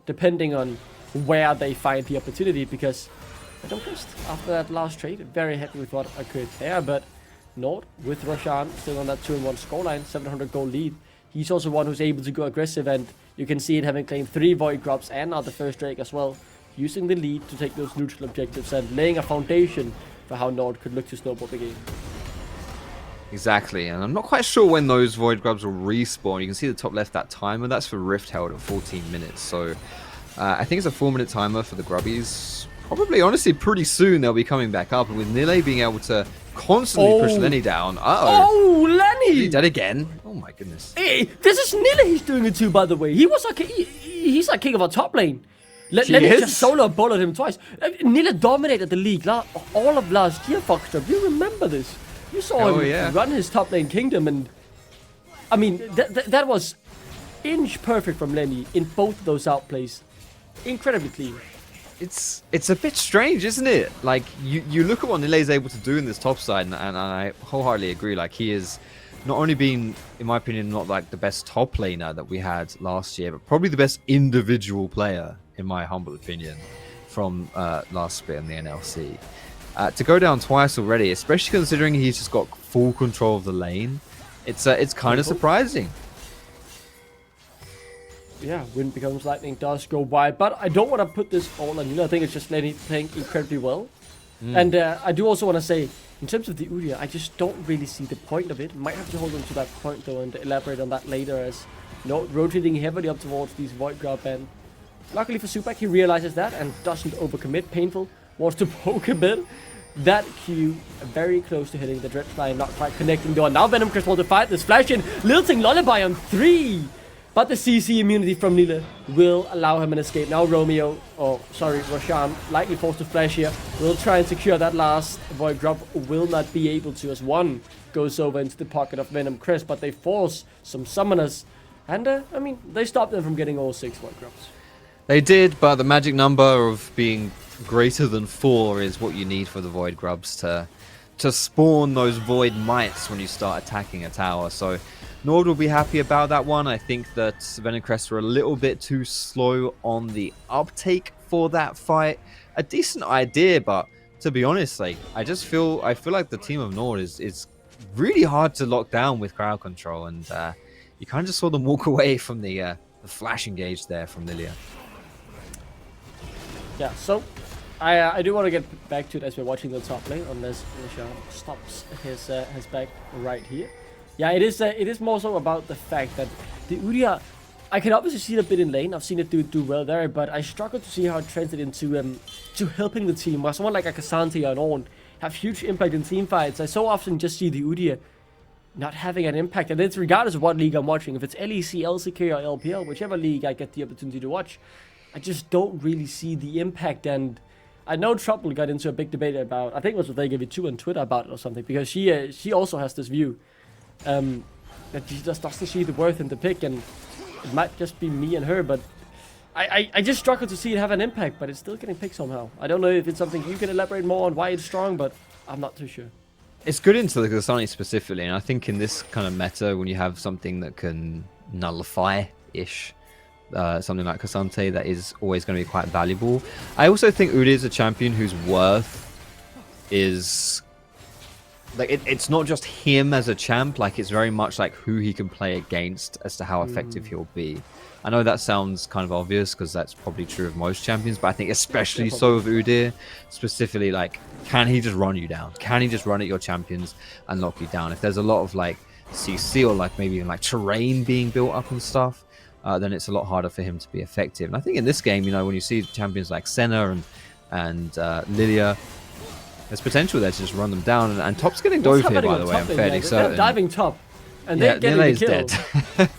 depending on where they find the opportunity, because Venom Crest, after that last trade, very happy with what occurred there, but Nord with Roshan still on that 2-1 scoreline, 700 goal lead. He's also one who's able to go aggressive, and you can see it having claimed 3 Void Drops and now the first Drake as well, using the lead to take those neutral objectives and laying a foundation for how Nord could look to snowball the game. Exactly, and I'm not quite sure when those Void Grubs will respawn. You can see the top left, that timer, that's for Rift held at 14 minutes, so I think it's a 4-minute timer for the Grubbies. Probably, honestly, pretty soon they'll be coming back up, and with Nile being able to constantly push Lenny down. Oh, Lenny! He dead again. Oh my goodness. Hey, this is Nile he's doing it to, by the way. He's like king of our top lane. Lenny just solo bullet him twice. Nile dominated the league all of last year, Foxtrot. You remember this? You saw him run his top lane kingdom, and I mean that was inch perfect from Lenny in both of those outplays. Incredibly clean. It's a bit strange, isn't it? Like, you look at what Nile is able to do in this top side, and I wholeheartedly agree. Like, he is not only been, in my opinion, not like the best top laner that we had last year, but probably the best individual player, in my humble opinion, from last split in the NLC. To go down twice already, especially considering he's just got full control of the lane, it's kind of surprising. Yeah, Wind Becomes Lightning does go wide, but I don't want to put this all on you. I think it's just Lenny playing incredibly well. And I do also want to say, in terms of the Udyr, I just don't really see the point of it. Might have to hold on to that point though and elaborate on that later, as rotating heavily up towards these Void Grub, and luckily for Subak, he realizes that and doesn't overcommit. Painful wants to poke a bit. That Q very close to hitting the Dreadfly, not quite connecting though. And now Venom Crest wants to fight this flash in. Lilting Lullaby on 3. But the CC immunity from Nile will allow him an escape. Now Roshan, likely forced to flash here, will try and secure that last Void Grub, will not be able to, as one goes over into the pocket of Venom Crest, but they force some summoners, and I mean, they stop them from getting all 6 Void Grubs. They did, but the magic number of being greater than 4 is what you need for the Void Grubs to spawn those Void Mites when you start attacking a tower. So Nord will be happy about that one. I think that Venom Crest were a little bit too slow on the uptake for that fight. A decent idea, but to be honest, like I feel like the team of NORD is really hard to lock down with crowd control, and you kind of just saw them walk away from the flash engage there from Lilia. Yeah, so I do want to get back to it as we're watching the top lane, unless Roshan stops his back right here. Yeah, it is more so about the fact that the Udyr, I can obviously see it a bit in lane. I've seen it do well there, but I struggle to see how it translated into to helping the team. Where someone like a Cassandra and On have huge impact in team fights. I so often just see the Udyr not having an impact, and it's regardless of what league I'm watching. If it's LEC, LCK, or LPL, whichever league I get the opportunity to watch, I just don't really see the impact. And I know Trouble got into a big debate about, I think it was with AGV2 on Twitter about it or something, because she also has this view that she just doesn't see the worth in the pick, and it might just be me and her, but I just struggle to see it have an impact, but it's still getting picked somehow. I don't know if it's something you can elaborate more on why it's strong, but I'm not too sure. It's good into the Cassandra specifically, and I think in this kind of meta, when you have something that can nullify-ish something like Cassandra, that is always going to be quite valuable. I also think Udyr is a champion whose worth is like it's not just him as a champ, like it's very much like who he can play against as to how effective he'll be. I know that sounds kind of obvious because that's probably true of most champions, but I think especially so of Udyr, specifically, like, can he just run you down? Can he just run at your champions and lock you down? If there's a lot of like CC or like maybe even like terrain being built up and stuff, then it's a lot harder for him to be effective. And I think in this game, you know, when you see champions like Senna and Lilia, there's potential there to just run them down. And Top's getting dove here, by the way. I'm fairly certain. They're diving top, and they're getting the kill. Dead.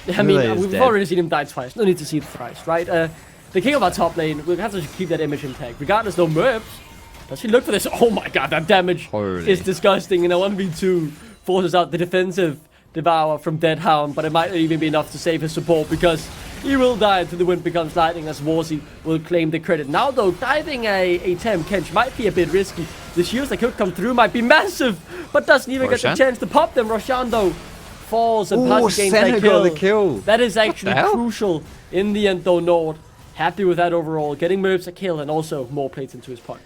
I mean, we've already seen him die twice. No need to see it thrice, right? The king of our top lane, we'll have to keep that image intact. Regardless, no Merps. Does he look for this? Oh my god, that damage is disgusting. In a 1v2, forces out the defensive Devour from Deadhound, but it might not even be enough to save his support, because he will die until the wind becomes lightning, as Warzy will claim the credit. Now though, diving a Tem Kench might be a bit risky. The shields that could come through might be massive, but doesn't even get the chance to pop them. Roshan though falls and Party gains that kill. That is actually crucial in the end though. NORD happy with that overall, getting Merps a kill and also more plates into his pocket.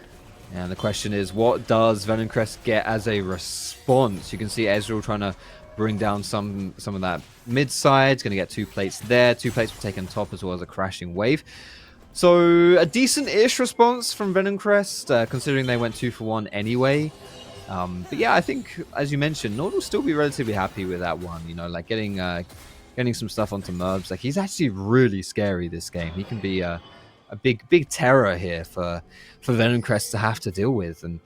And the question is, what does Venomcrest get as a response? You can see Ezreal trying to bring down some of that mid side. It's going to get 2 plates there. 2 plates were taken top as well as a crashing wave. So a decent-ish response from Venomcrest, considering they went 2 for 1 anyway. But yeah, I think, as you mentioned, NORD will still be relatively happy with that one. You know, like getting some stuff onto Merbs. Like, he's actually really scary this game. He can be a big terror here for Venomcrest to have to deal with. And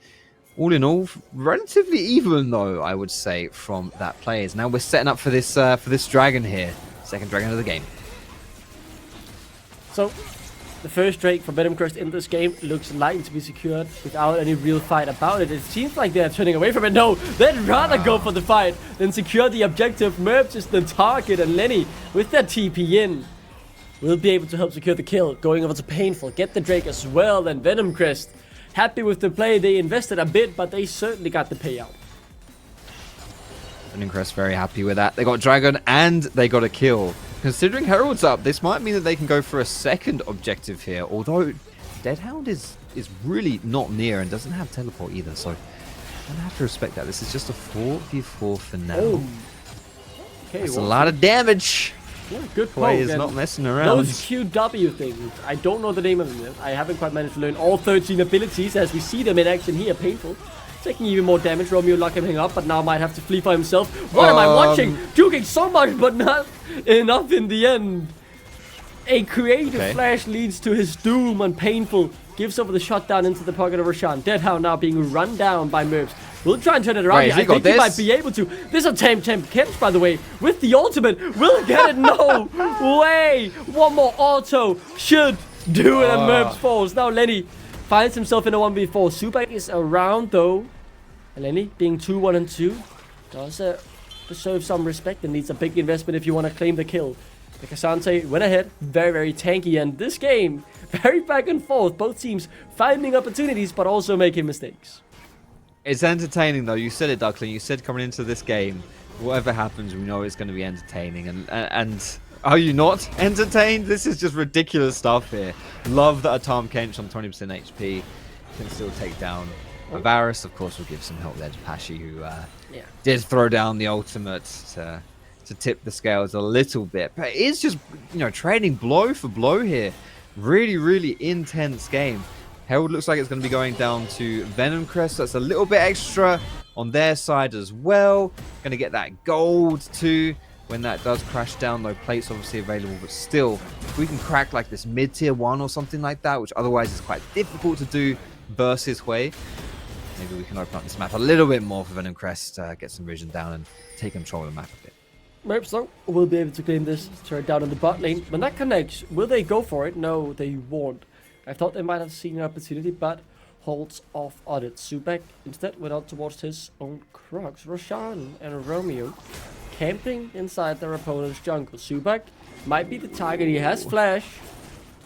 all in all, relatively even though, I would say, from that players. Now we're setting up for this dragon here. Second dragon of the game. So, the first Drake for Venomcrest in this game looks likely to be secured without any real fight about it. It seems like they're turning away from it. No, they'd rather go for the fight than secure the objective. Merps is the target, and Lenny, with that TP in, will be able to help secure the kill. Going over to Painful, get the Drake as well, and Venomcrest happy with the play. They invested a bit, but they certainly got the payout. Venomcrest very happy with that. They got Dragon and they got a kill. Considering Herald's up, this might mean that they can go for a second objective here. Although Deadhound is really not near and doesn't have teleport either, so I'm gonna have to respect that. This is just a 4v4 for now. Oh. Okay, that's a lot of damage. Yeah, good play is not messing around. Those QW things, I don't know the name of them. I haven't quite managed to learn all 13 abilities as we see them in action here. Painful. Taking even more damage. Romeo lock him up, but now might have to flee for himself. What am I watching? Juking so much, but not enough in the end. A creative flash leads to his doom, and Painful gives over the shutdown into the pocket of Roshan. Deadhound now being run down by Merps. We'll try and turn it around. I think he might be able to. This is a Temp Kench, by the way, with the ultimate. Will get it. No way. One more auto should do it, and Merps falls. Now Lenny finds himself in a 1v4. Subak is around though. And Lenny being 2-1-2 does deserve some respect and needs a big investment if you want to claim the kill. The Cassandra went ahead, very, very tanky, and this game, very back and forth. Both teams finding opportunities, but also making mistakes. It's entertaining, though. You said it, Duckling. You said coming into this game, whatever happens, we know it's going to be entertaining. And are you not entertained? This is just ridiculous stuff here. Love that Atam Kench on 20% HP. can still take down Varus. Of course, will give some help there to Pashi, who Yeah. did throw down the ultimate to tip the scales a little bit. But it is just, trading blow for blow here. Really, really intense game. Herald looks like it's going to be going down to Venom Crest. That's a little bit extra on their side as well. Going to get that gold too. When that does crash down, no plates obviously available, but still, if we can crack like this mid-tier 1 or something like that, which otherwise is quite difficult to do versus Hui, maybe we can open up this map a little bit more for Venom Crest, get some vision down and take control of the map a bit. Merps though will be able to claim this turret down in the bot lane. When that connects, will they go for it? No, they won't. I thought they might have seen an opportunity, but holds off on it. Subek instead went out towards his own Crocs. Roshan and Romeo camping inside their opponent's jungle. Subek might be the target. He has flash.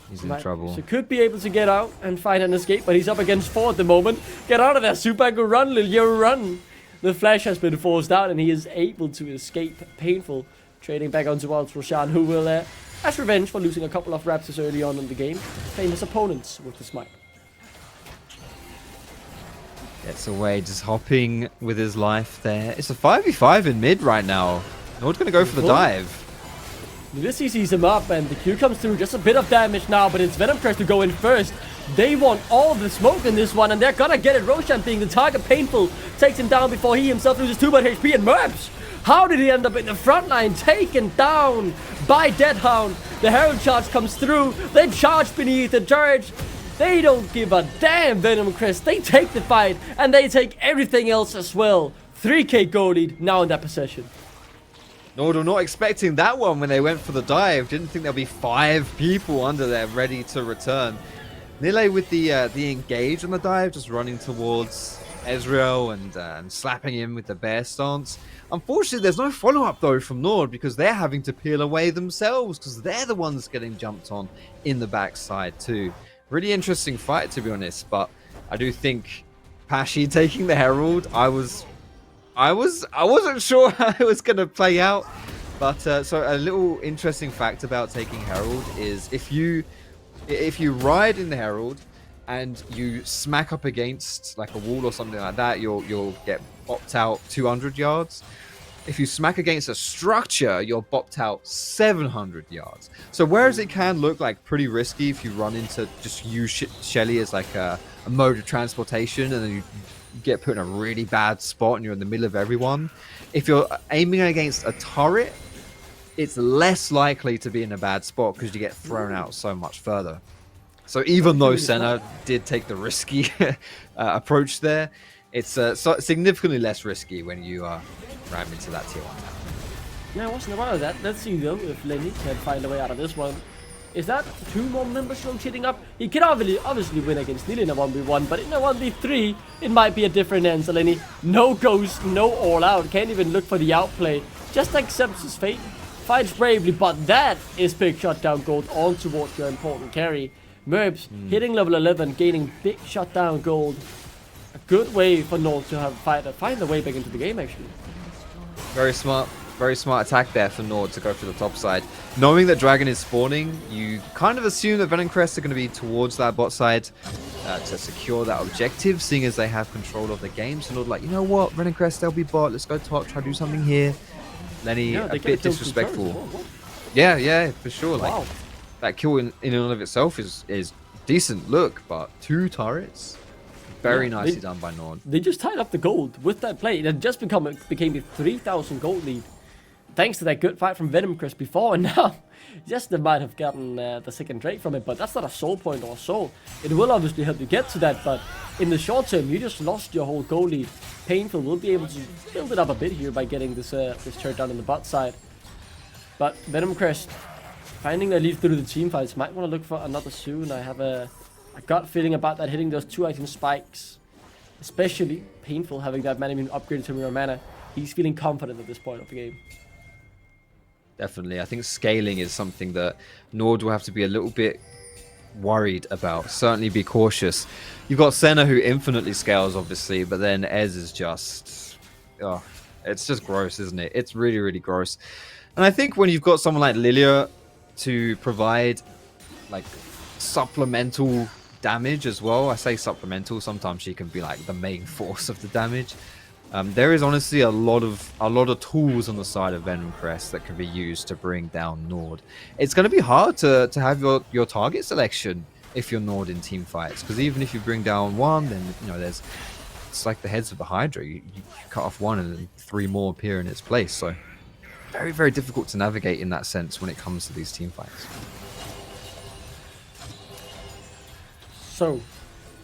He's in trouble. So could be able to get out and find an escape, but he's up against 4 at the moment. Get out of there, Subek. Go run, Lilio, run. The flash has been forced out, and he is able to escape. Painful. Trading back onto Roshan, who will, as revenge for losing a couple of Raptors early on in the game, claim his opponents with the smite. Gets away, just hopping with his life there. It's a 5v5 in mid right now. Nord's going to go for the dive. Ulysses sees him up, and the Q comes through. Just a bit of damage now, but it's Venom Crest to go in first. They want all the smoke in this one, and they're gonna get it. Roshan being the target. Painful takes him down before he himself loses too much HP. And Merps, how did he end up in the front line? Taken down by Deadhound. The Herald charge comes through. They charge beneath the turret. They don't give a damn, Venom Crest. They take the fight, and they take everything else as well. 3k goal lead now in that possession. Nord were not expecting that one when they went for the dive. Didn't think there'll be 5 people under there ready to return. Nile with the engage on the dive, just running towards Ezreal and slapping him with the bear stance. Unfortunately, there's no follow-up though from Nord because they're having to peel away themselves because they're the ones getting jumped on in the backside too. Really interesting fight, to be honest, but I do think Pashi taking the Herald, I wasn't sure how it was going to play out, but so a little interesting fact about taking Herald is if you ride in the Herald and you smack up against like a wall or something like that, you'll get bopped out 200 yards. If you smack against a structure, you're bopped out 700 yards. So whereas it can look like pretty risky if you run into just use Shelly as like a mode of transportation and then you get put in a really bad spot and you're in the middle of everyone, if you're aiming against a turret, it's less likely to be in a bad spot because you get thrown out so much further. So even though Senna did take the risky approach there, it's significantly less risky when you ram into that tier 1 tower. Yeah, I wasn't aware of that. Let's see though if Lenny can find a way out of this one. Is that 2 more members from cheating up? He can obviously win against Neil in a 1v1, but in a 1v3, it might be a different answer. Lenny, no ghost, no all out, can't even look for the outplay, just accepts his fate, fights bravely, but that is big shutdown gold on towards your important carry. Merps hitting level 11, gaining big shutdown gold. A good way for Nord to find a way back into the game, actually. Very smart attack there for Nord to go for the top side. Knowing that Dragon is spawning, you kind of assume that Venom Crest are going to be towards that bot side to secure that objective, seeing as they have control of the game. So Nord like, you know what, Venom Crest, they'll be bot, let's go top, try to do something here. Lenny, a bit disrespectful. Yeah, for sure. Wow. Like, that kill in and of itself is decent look, but 2 turrets, very nicely done by Nord. They just tied up the gold with that play. It had just became a 3,000 gold lead. Thanks to that good fight from Venom Crest before, and now, yes, they might have gotten the second trade from it, but that's not a soul point or so. It will obviously help you get to that, but in the short term, you just lost your whole goal lead. Painful will be able to build it up a bit here by getting this turret down on the bot side. But Venom Crest, finding their lead through the team fights, might want to look for another soon. I have a gut feeling about that, hitting those 2 item spikes. Especially Painful having that mana immune upgraded to mirror mana. He's feeling confident at this point of the game. Definitely. I think scaling is something that Nord will have to be a little bit worried about. Certainly be cautious. You've got Senna who infinitely scales, obviously, but then Ez is just... oh, it's just gross, isn't it? It's really, really gross. And I think when you've got someone like Lilia to provide like supplemental damage as well. I say supplemental. Sometimes she can be like the main force of the damage. There is honestly a lot of tools on the side of Venom Crest that can be used to bring down NORD. It's going to be hard to have your target selection if you're NORD in team fights, because even if you bring down one, then it's like the heads of the Hydra. You cut off one and then 3 more appear in its place. So very, very difficult to navigate in that sense when it comes to these team fights. So,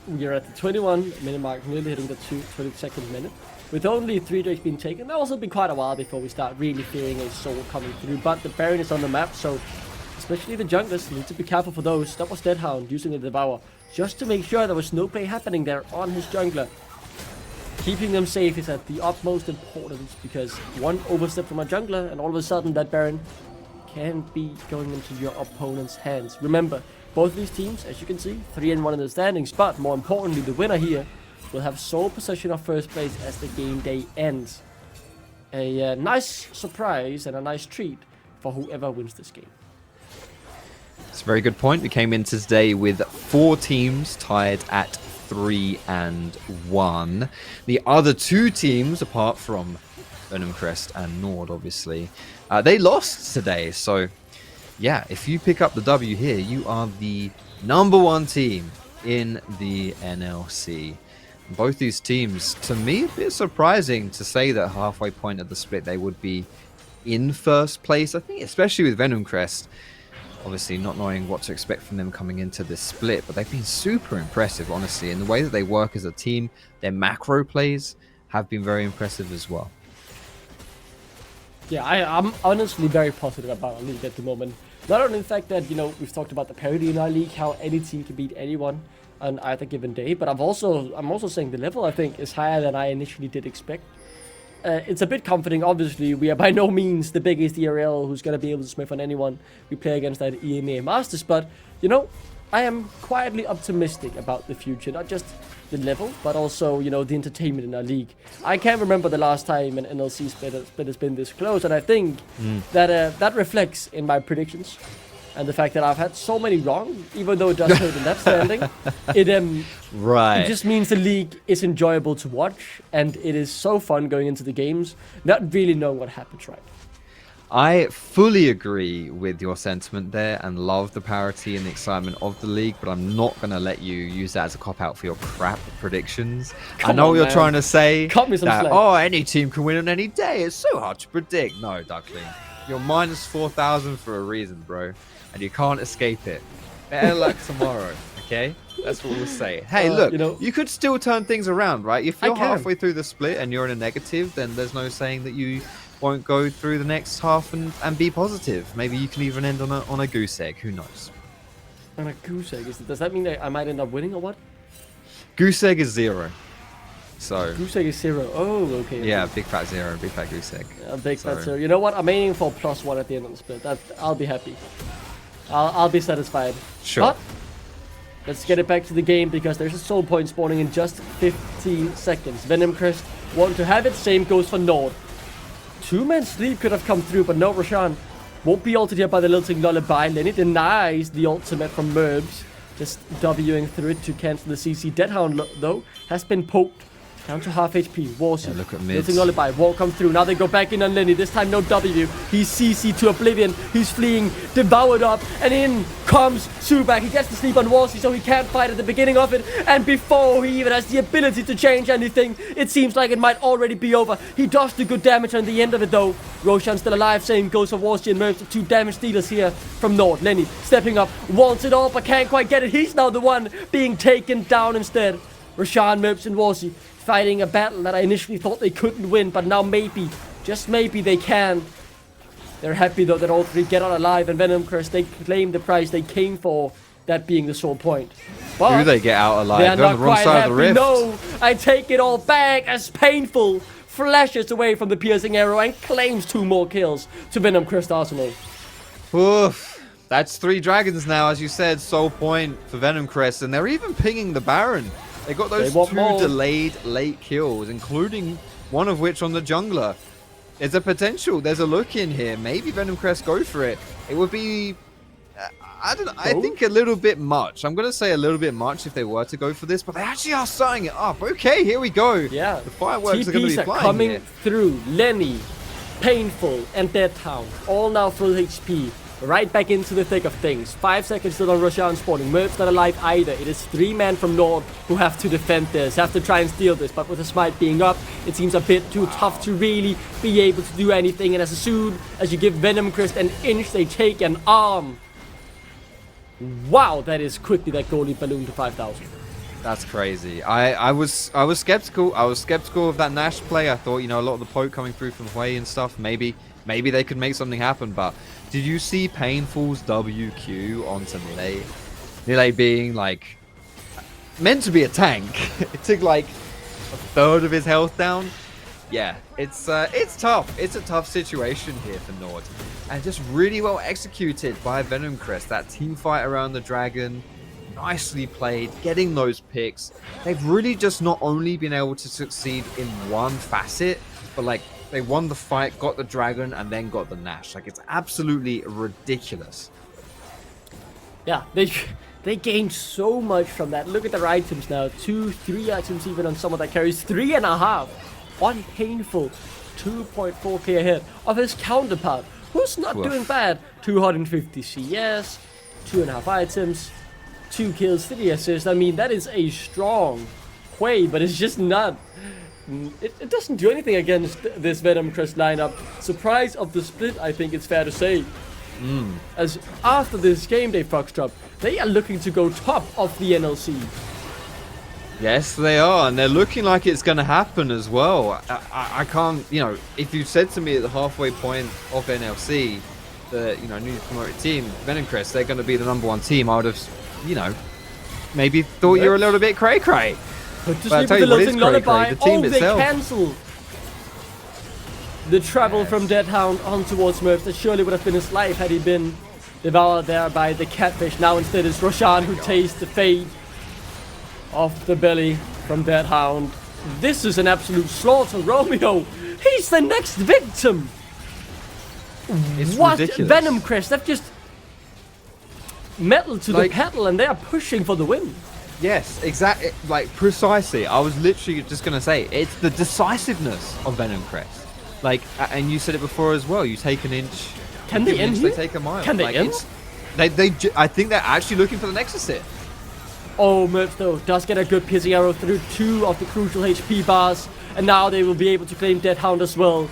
we are at the 21-minute mark, nearly hitting the 22nd minute. With only 3 drakes being taken, that'll also be quite a while before we start really fearing a soul coming through. But the Baron is on the map, so especially the junglers need to be careful for those. That was Deadhound using the Devour, just to make sure there was no play happening there on his jungler. Keeping them safe is at the utmost importance, because one overstep from a jungler and all of a sudden that Baron can be going into your opponent's hands. Remember, both of these teams, as you can see, 3-1 in the standings, but more importantly, the winner here will have sole possession of first place as the game day ends. A nice surprise and a nice treat for whoever wins this game. It's a very good point. We came into today with 4 teams tied at 3-1. The other 2 teams, apart from Venom Crest and NORD, obviously, they lost today. So, yeah, if you pick up the W here, you are the #1 team in the NLC. Both these teams, to me, a bit surprising to say that halfway point of the split they would be in first place. I think especially with Venom Crest, obviously not knowing what to expect from them coming into this split, but they've been super impressive, honestly, in the way that they work as a team. Their macro plays have been very impressive as well. Yeah, I'm honestly very positive about our league at the moment. Not only the fact that, we've talked about the parity in our league, how any team can beat anyone on either given day, but I'm also saying the level, I think, is higher than I initially did expect. It's a bit comforting. Obviously, we are by no means the biggest ERL who's going to be able to smith on anyone we play against at EMEA Masters, but, I am quietly optimistic about the future, not just the level, but also, the entertainment in our league. I can't remember the last time an NLC split has been this close, and I think that reflects in my predictions. And the fact that I've had so many wrong, even though it does hurt in that standing, it just means the league is enjoyable to watch, and it is so fun going into the games, not really knowing what happens, right? I fully agree with your sentiment there and love the parity and the excitement of the league, but I'm not going to let you use that as a cop-out for your crap predictions. I know what you're trying to say, Cut me some that, slack. any team can win on any day. It's so hard to predict. No, Duckling. You're minus 4,000 for a reason, bro. And you can't escape it. Better luck tomorrow, okay? That's what we'll say. Hey, look, you could still turn things around, right? If you're halfway through the split and you're in a negative, then there's no saying that you won't go through the next half and be positive. Maybe you can even end on a goose egg. Who knows? On a goose egg? Does that mean that I might end up winning or what? Goose egg is 0. So goose egg is 0. Oh, okay. Yeah, big fat 0, big fat goose egg. Big fat 0. You know what? I'm aiming for +1 at the end of the split. I'll be happy. I'll be satisfied. Sure. But let's get it back to the game, because there's a soul point spawning in just 15 seconds. Venom Crest want to have it. Same goes for NORD. 2-man sleep could have come through, but no, Roshan won't be ulted here by the Lilting Lullaby. Lenny denies the ultimate from Merbs, just Wing through it to cancel the CC. Deadhound, though, has been poked. Down to half HP. Warsi. Yeah, look at mid. Lilting Lullaby. Wall come through. Now they go back in on Lenny. This time no W. He's CC to oblivion. He's fleeing. Devoured up. And in comes Subak. He gets to sleep on Warsi, so he can't fight at the beginning of it. And before he even has the ability to change anything, it seems like it might already be over. He does do good damage on the end of it, though. Roshan still alive. Same goes for Warsi and Merbs. The 2 damage dealers here from NORD. Lenny stepping up. Wants it all, but can't quite get it. He's now the one being taken down instead. Roshan, Merbs, and Warsi fighting a battle that I initially thought they couldn't win, but now maybe, just maybe, they can. They're happy, though, that all 3 get out alive, and Venom Crest, they claim the prize they came for, that being the sole point. But do they get out alive? They're They're not on the wrong quite side happy. of the rift. No, I take it all back, as painful flashes away from the piercing arrow and claims 2 more kills to Venom Crest Arsenal. Oof. That's 3 dragons now, as you said, soul point for Venom Crest, and they're even pinging the Baron. They got those 2 delayed late kills, including one of which on the jungler. There's a potential. There's a look in here. Maybe Venom Crest go for it. It would be I don't know. I think a little bit much. I'm going to say a little bit much if they were to go for this, but they actually are starting it up. Okay, here we go. Yeah. The fireworks are going to TPs be are flying coming here. through. Lenny, Painful, and Deadhound. All now full HP. Right back into the thick of things. 5 seconds still on Roshan spawning. Merv's not alive either. It is 3 men from Nord who have to defend this, have to try and steal this. But with the smite being up, it seems a bit too tough to really be able to do anything. And as soon as you give Venom Crest an inch, they take an arm. Wow, that is quickly that goalie balloon to 5,000. That's crazy. I was skeptical. I was skeptical of that Nash play. I thought, you know, a lot of the poke coming through from Hui and stuff, maybe they could make something happen. But did you see Painful's WQ onto Nile? Nile being like meant to be a tank. It took like a third of his health down. Yeah, it's tough. It's a tough situation here for Nord, and just really well executed by Venom Crest. That team fight around the dragon, nicely played, getting those picks. They've really just not only been able to succeed in one facet, but like they won the fight, got the dragon, and then got the Nash. Like, it's absolutely ridiculous. Yeah, they gained so much from that. Look at their items now. 2, 3 items even on someone that carries 3.5. On Painful, 2.4k ahead of his counterpart, who's not doing bad. 250 CS, 2.5 items, 2 kills, 3 assists. I mean, that is a strong Hui, but it's just not. It doesn't do anything against this Venom Crest lineup. Surprise of the split, I think it's fair to say. As after this game day, Foxtrot, they are looking to go top of the NLC. Yes, they are, and they're looking like it's going to happen as well. I can't, you know, if you said to me at the halfway point of NLC, the, you know, newly promoted team, Venom Crest, they're going to be the #1 team, I would have, you know, maybe thought you were a little bit cray-cray. But to But sleep I tell with you the what is losing lullaby, cray-cray, the team they itself. cancel the travel from Deadhound on towards Smurf. That surely would have been his life had he been devoured there by the catfish. Now instead it's Roshan who tastes the fate of the belly from Deadhound. This is an absolute slaughter. Romeo, he's the next victim. It's What? ridiculous. Venom Crest, they've just metal to the Like- pedal and they are pushing for the win. Yes, exactly. Like, precisely. I was literally just going to say, it's the decisiveness of Venom Crest. Like, and you said it before as well, you take an inch. Can you they give an end inch, here? They take a mile. Can they like, end? I think they're actually looking for the Nexus hit. Oh, Merv though does get a good piercing arrow through 2 of the crucial HP bars, and now they will be able to claim Deadhound as well.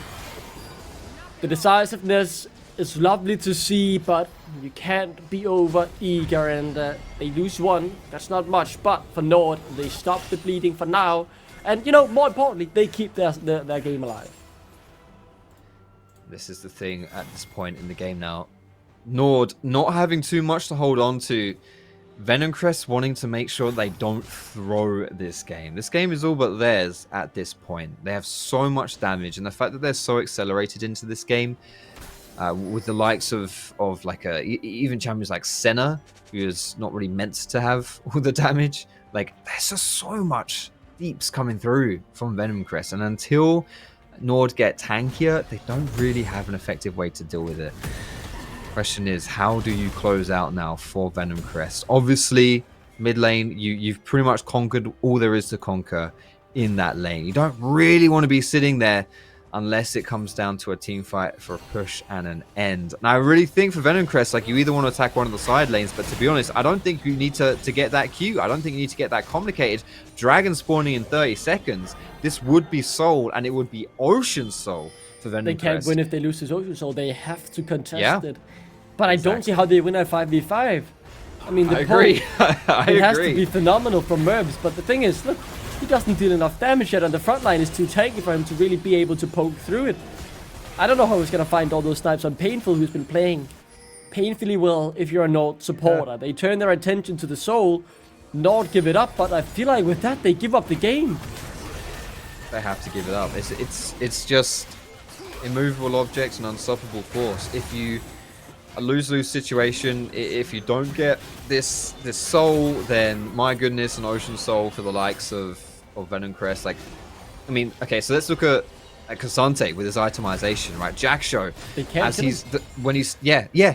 The decisiveness is lovely to see, but you can't be over eager, and they lose 1. That's not much, but for Nord, they stop the bleeding for now, and you know, more importantly, they keep their game alive. This is the thing at this point in the game now. Nord not having too much to hold on to. Venom Crest wanting to make sure they don't throw this game. This game is all but theirs at this point. They have so much damage, and the fact that they're so accelerated into this game, with the likes of like even champions like Senna, who is not really meant to have all the damage. Like, there's just so much deeps coming through from Venom Crest, and until Nord get tankier, they don't really have an effective way to deal with it. Question is, how do you close out now for Venom Crest? Obviously, mid lane, you've pretty much conquered all there is to conquer in that lane. You don't really want to be sitting there unless it comes down to a team fight for a push and an end. And I really think for Venom Crest, like, you either want to attack one of the side lanes, but to be honest, I don't think you need to get that Q. I don't think you need to get that complicated. Dragon spawning in 30 seconds. This would be Soul, and it would be Ocean Soul for Venom They can't Crest. win if they lose this Ocean Soul. They have to contest Yeah. it. But I don't see how they win at 5v5. I mean, the I agree. poke, I it has to agree. be phenomenal from Mervs. But the thing is, look, he doesn't deal enough damage yet, and the front line is too tanky for him to really be able to poke through it. I don't know how he's going to find all those snipes on Painful, who's been playing painfully well if you're a Nord supporter. Yeah. They turn their attention to the Soul, Nord give it up, but I feel like with that, they give up the game. They have to give it up. It's just immovable objects and unstoppable force. If you a lose-lose situation, if you don't get this Soul, then my goodness, an Ocean Soul for the likes of Venom Crest. Like, I mean, okay, so let's look at Kasante with his itemization, right? Jackshow, They can't as kill he's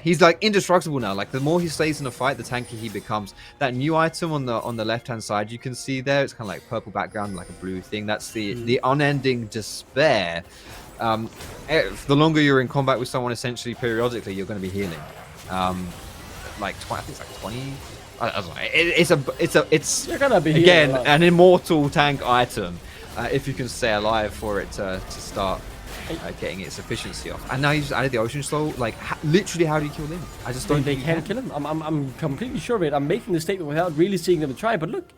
he's like indestructible now. Like the more he stays in the fight, the tankier he becomes. That new item on the left hand side, you can see there, it's kind of like purple background, like a blue thing. That's the unending despair. The longer you're in combat with someone, essentially periodically, you're going to be healing. Like I think it's like 20. I don't know. It's You're gonna be again healing a lot. an immortal tank item. If you can stay alive for it to start getting its efficiency off. And now you just added the Ocean Soul. Like, literally, how do you kill them? I just don't They think you can't kill him. I'm completely sure of it. I'm making the statement without really seeing them try. But look,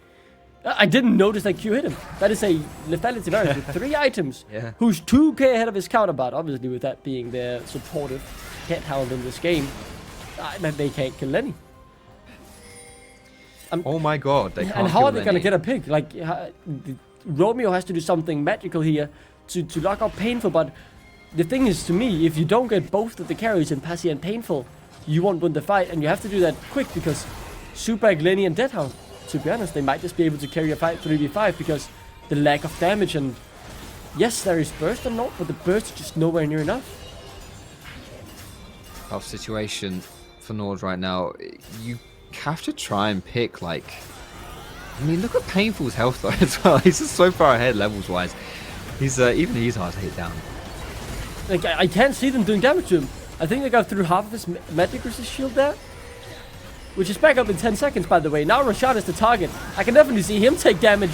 I didn't notice that Q hit him. That is a lethality variant with 3 items. Yeah. Who's 2k ahead of his counterpart. Obviously, with that being their supportive cat hound in this game, they can't kill Lenny. Oh my god, they can't And how kill are they gonna Lenny. get a pick? Like, Romeo has to do something magical here to lock out Painful, but the thing is, to me, if you don't get both of the carries in Passy and Painful, you won't win the fight, and you have to do that quick because Supak, Lenny, and Deadhound, to be honest, they might just be able to carry a fight 3v5 because the lack of damage, and yes, there is burst on NORD, but the burst is just nowhere near enough. Tough situation for NORD right now. You have to try and pick, like... I mean, look at Painful's health though as well. He's just so far ahead levels-wise. Even he's hard to hit down. Like, I can't see them doing damage to him. I think they got through half of his magic resist shield there. Which is back up in 10 seconds, by the way. Now Rashad is the target. I can definitely see him take damage,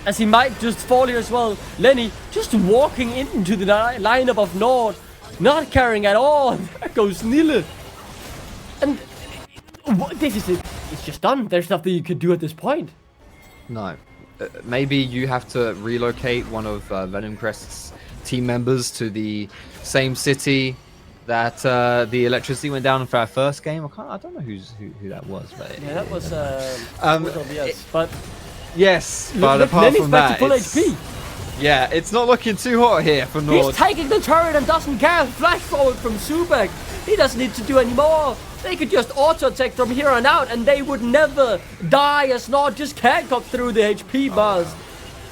as he might just fall here as well. Lenny just walking into the lineup of NORD, not carrying at all. There goes Nille. And this is it. It's just done. There's nothing you could do at this point. No. Maybe you have to relocate one of Venom Crest's team members to the same city that the electricity went down for our first game. I don't know who that was, but Yeah, that was obvious. But yes, but look, apart Lenny's from back that, to full it's, HP. yeah, it's not looking too hot here for NORD. He's taking the turret and doesn't care. Flash forward from Supak. He doesn't need to do any more. They could just auto attack from here on out, and they would never die as NORD just can't cut through the HP bars.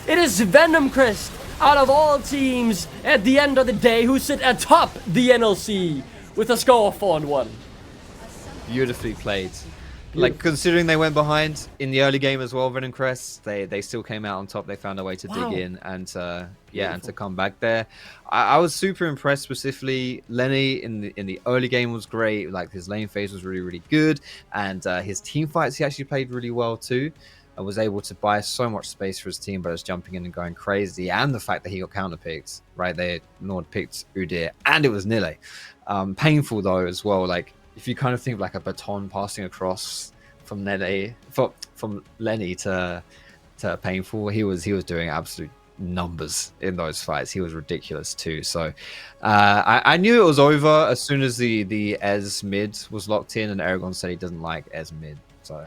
It is Venom Crest, out of all teams, at the end of the day, who sit atop the NLC with a score of 4-1. Beautifully played. Like, considering they went behind in the early game as well, Venom Crest, they still came out on top. They found a way to dig in and and to come back there. I was super impressed, specifically Lenny in the early game was great. Like, his lane phase was really, really good, and his team fights he actually played really well too. I was able to buy so much space for his team by just jumping in and going crazy, and the fact that he got counterpicked, right? NORD picked Udyr, and it was Nille. Painful though as well. Like, if you kind of think of like a baton passing across from Lenny to Painful, he was doing absolute numbers in those fights. He was ridiculous too. So I knew it was over as soon as the Ez mid was locked in, and Aragon said he doesn't like Ez mid. So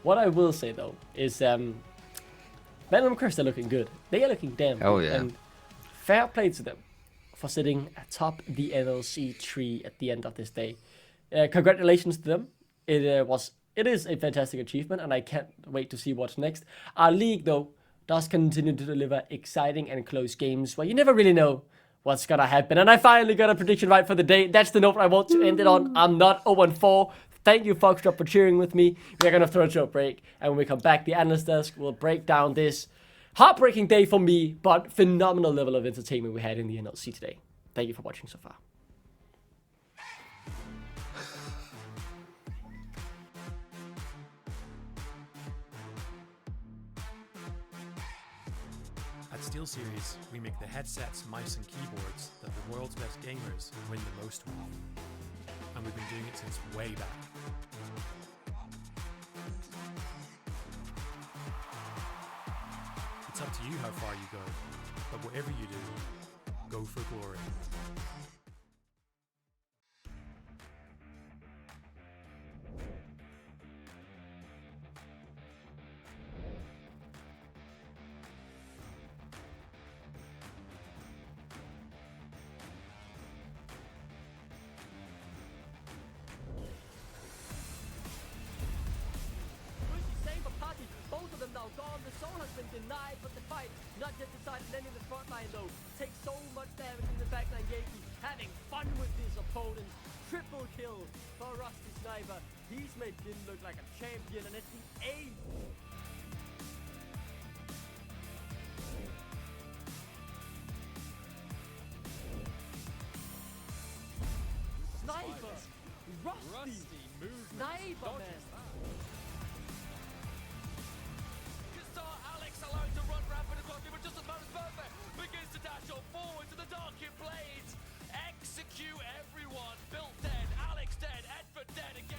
what I will say though is Venom Crest are looking good. They are looking damn Hell good. yeah. And fair play to them for sitting atop the NLC tree at the end of this day. Congratulations to them. It is a fantastic achievement, and I can't wait to see what's next. Our league, though, does continue to deliver exciting and close games where you never really know what's gonna happen. And I finally got a prediction right for the day. That's the note I want to end it on. I'm not 0-4. Thank you, Foxtrot, for cheering with me. We're gonna throw a short break, and when we come back, the analyst desk will break down this heartbreaking day for me, but phenomenal level of entertainment we had in the NLC today. Thank you for watching so far. At SteelSeries, we make the headsets, mice, and keyboards that the world's best gamers win the most with. And we've been doing it since way back. It's up to you how far you go, but whatever you do, go for glory. Both of them now gone. The soul has been denied, but the fight Not yet decided then in the front line though. Takes so much damage in the backline. Yankee having fun with his opponent. Triple kill for Rusty Sniper. He's made Jin look like a champion, and it's the 8th. Sniper! Rusty! Sniper, man! Alex allowed to run rapid across him, but just as much as perfect. Begins to dash on forward to the Darkin Blades. Execute everyone. Built dead, Alex dead, Edford dead again.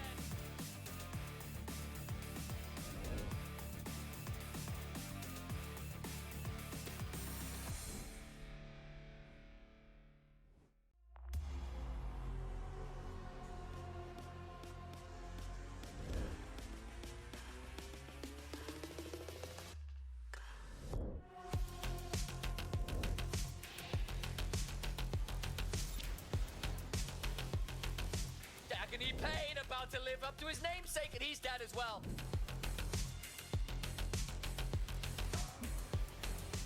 Agony Pain about to live up to his namesake, and he's dead as well.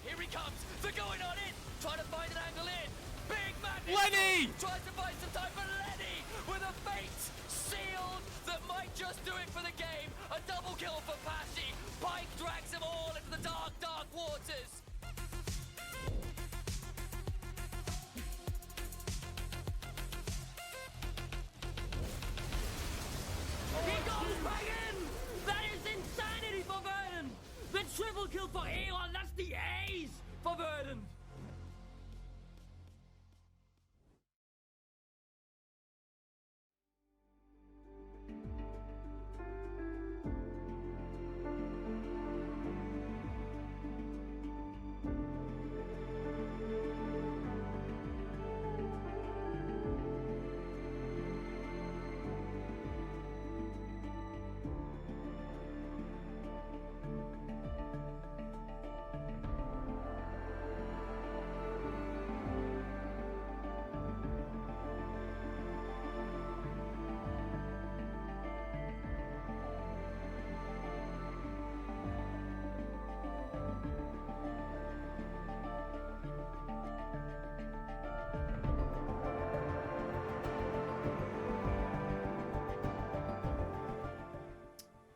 Here he comes. They're going on in. Trying to find an angle in. Big man. Lenny! Tries to find some time for Lenny with a fate sealed that might just do it for the game. A double kill for Pashy. Pike drags them all into the dark, dark waters. He goes back in! That is insanity for Vernon! The triple kill for Elon, that's the ace for Vernon!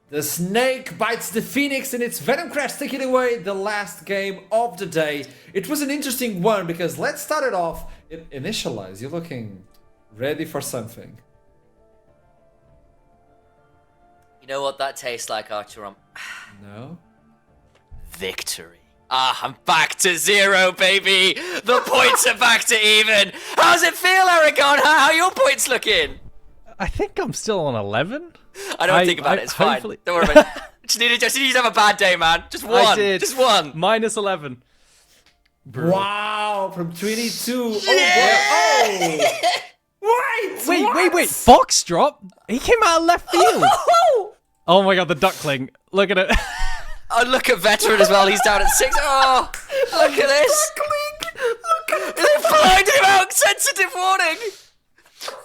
The snake bites the phoenix and it's Venom Crash taking away the last game of the day. It was an interesting one because let's start it off. Initialize, you're looking ready for something. You know what that tastes like, Archer? No? Victory. Ah, I'm back to 0, baby. The points are back to even. How's it feel, Aragon? How are your points looking? I think I'm still on 11. I don't think about it. It's fine. Don't worry about it. Just need to have a bad day, man. Just one. I did. Just one. Minus 11. Wow, from 22. Yeah! Oh, Wait. Fox drop? He came out of left field. Oh my god, the duckling. Look at it. Oh, look at Veteran as well. He's down at 6. Oh, look at this. They blinded him out. Sensitive warning.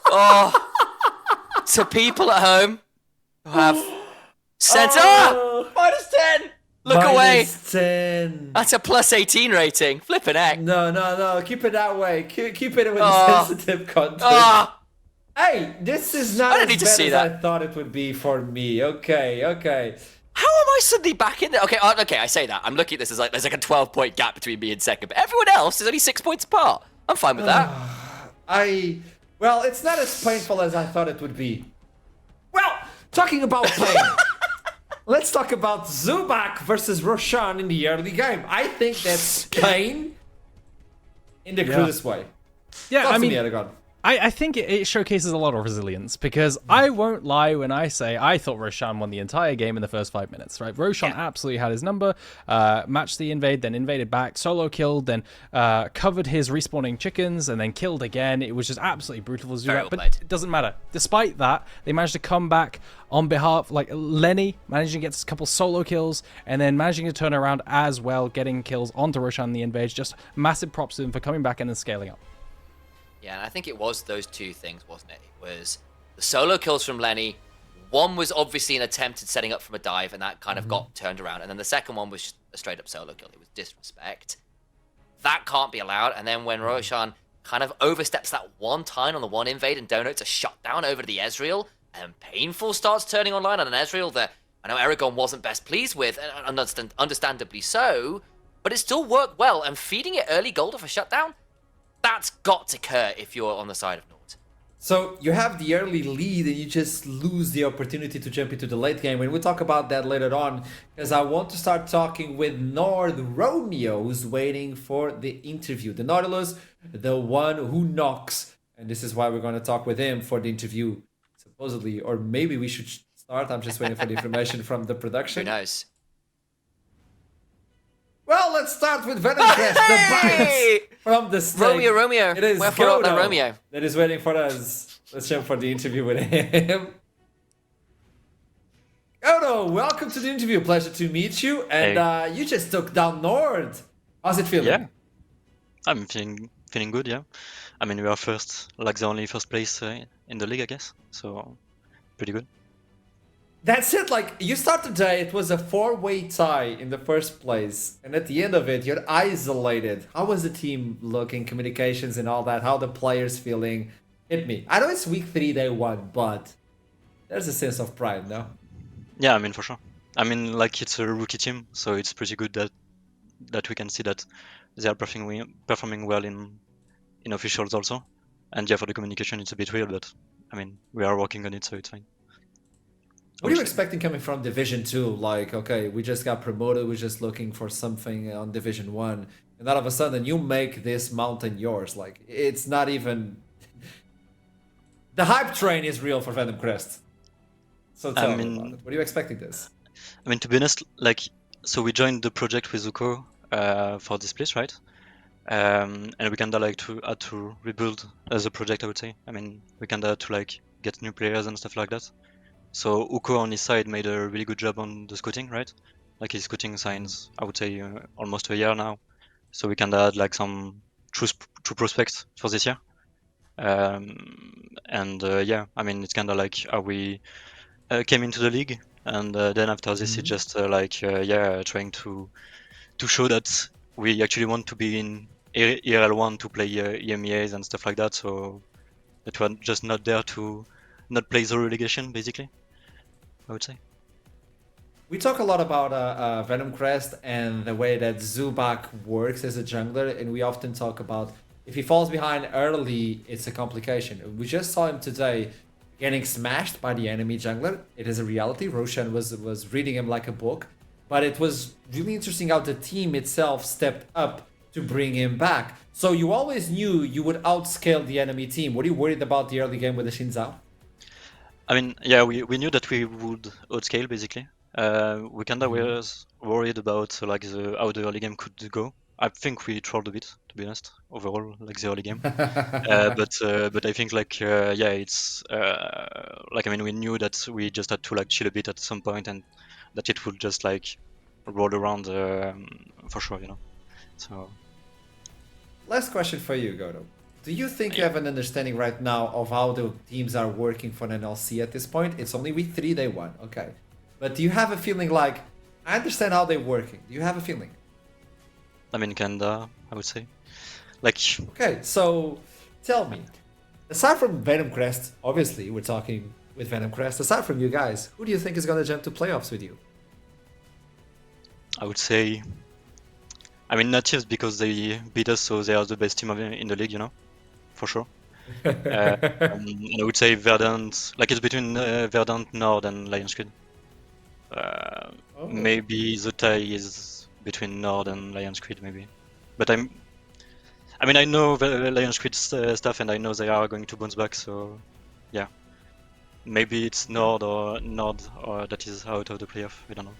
Oh. To people at home who have sense. Minus 10. Look away. Minus 10. That's a plus 18 rating. Flippin' heck. No. Keep it that way. Keep it with the sensitive content. Hey, this is not as bad as I thought it would be for me. Okay. How am I suddenly back in there? Okay, I say that. I'm looking at this as like there's like a 12-point gap between me and second, but everyone else is only 6 points apart. I'm fine with that. Well, it's not as painful as I thought it would be. Well, talking about pain, let's talk about Zubak versus Roshan in the early game. I think that's pain in the crudest way. Yeah, Talk I to mean, me, Aragon. I think it showcases a lot of resilience because I won't lie when I say I thought Roshan won the entire game in the first 5 minutes, right? Roshan absolutely had his number, matched the invade, then invaded back, solo killed, then covered his respawning chickens, and then killed again. It was just absolutely brutal to do that, but it doesn't matter. Despite that, they managed to come back on behalf, like Lenny, managing to get a couple solo kills, and then managing to turn around as well, getting kills onto Roshan in the invade. Just massive props to him for coming back and then scaling up. Yeah, and I think it was those two things, wasn't it? It was the solo kills from Lenny. One was obviously an attempt at setting up from a dive, and that kind of got turned around. And then the second one was just a straight-up solo kill. It was disrespect. That can't be allowed. And then when Roshan kind of oversteps that one time on the one invade and donates a shutdown over to the Ezreal, and Painful starts turning online on an Ezreal that I know Aragon wasn't best pleased with, and understandably so, but it still worked well, and feeding it early gold off a shutdown, that's got to occur if you're on the side of NORD. So you have the early lead and you just lose the opportunity to jump into the late game. And we'll talk about that later on, because I want to start talking with NORD Romeo's waiting for the interview. The Nautilus, the one who knocks. And this is why we're going to talk with him for the interview, supposedly. Or maybe we should start. I'm just waiting for the information from the production. Who knows? Well, let's start with Venomcrest, the bites from the snake. Romeo. It is Wherefore art thou, Godo Romeo? that is waiting for us. Let's jump for the interview with him. Godo, welcome to the interview. Pleasure to meet you. And you just took down NORD. How's it feeling? Yeah, I'm feeling good. Yeah, I mean we are first, like the only first place in the league, I guess. So pretty good. That's it. Like, you started today, it was a 4-way tie in the first place. And at the end of it, you're isolated. How was the team looking, communications and all that? How the players feeling? Hit me. I know it's week 3, day 1, but there's a sense of pride, no? Yeah, I mean for sure. I mean like it's a rookie team, so it's pretty good that we can see that they are performing well in officials also. And yeah, for the communication, it's a bit weird, but I mean we are working on it, so it's fine. What are you expecting coming from Division 2? Like, okay, we just got promoted, we're just looking for something on Division 1. And all of a sudden, you make this mountain yours. Like, it's not even... The hype train is real for Venomcrest. So tell me about it. What are you expecting this? I mean, to be honest, like, so we joined the project with Zuko for this place, right? And we kinda like had to rebuild as a project, I would say. I mean, we kinda had to like get new players and stuff like that. So Uko on his side made a really good job on the scouting, right? Like his scouting signs, I would say almost a year now. So we can add like some true prospects for this year. Yeah, I mean it's kind of like how we came into the league, and then after this it's just trying to show that we actually want to be in ERL1 to play EMEAs and stuff like that. So that we're just not there to not play the relegation, basically, I would say. We talk a lot about Venomcrest and the way that Zubak works as a jungler, and we often talk about if he falls behind early, it's a complication. We just saw him today getting smashed by the enemy jungler. It is a reality. Roshan was reading him like a book, but it was really interesting how the team itself stepped up to bring him back. So you always knew you would outscale the enemy team. Were you worried about the early game with the Xin Zhao? I mean, yeah, we knew that we would outscale, basically. We kinda was worried about like how the early game could go. I think we trolled a bit, to be honest, overall, like the early game. But I think like it's like, I mean, we knew that we just had to like chill a bit at some point, and that it would just like roll around for sure, you know. So. Last question for you, Godo. Do you think you have an understanding right now of how the teams are working for an NLC at this point? It's only week 3, day 1, okay. But do you have a feeling like, I understand how they're working. Do you have a feeling? I mean, kinda, I would say. Like. Okay, so tell me, aside from Venomcrest, obviously we're talking with Venomcrest, aside from you guys, who do you think is going to jump to playoffs with you? I would say, I mean, Natives, because they beat us, so they are the best team in the league, you know, for sure. And I would say Verdant, like it's between Verdant, NORD, and Lions Creed. Maybe the tie is between NORD and Lions Creed, maybe. But I mean, I know Lions Creed stuff, and I know they are going to bounce back, so yeah. Maybe it's NORD or that is out of the playoff, we don't know.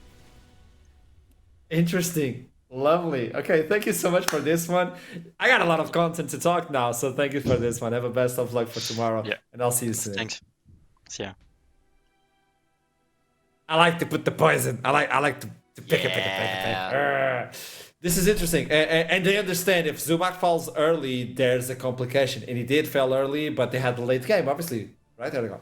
Interesting. Lovely. Okay, thank you so much for this one. I got a lot of content to talk now, so thank you for this one. Have a best of luck for tomorrow, and I'll see you soon. Thanks. See ya. I like to put the poison. I like to pick it. This is interesting, and they understand if Zubak falls early, there's a complication, and he did fall early, but they had the late game, obviously, right? There we go.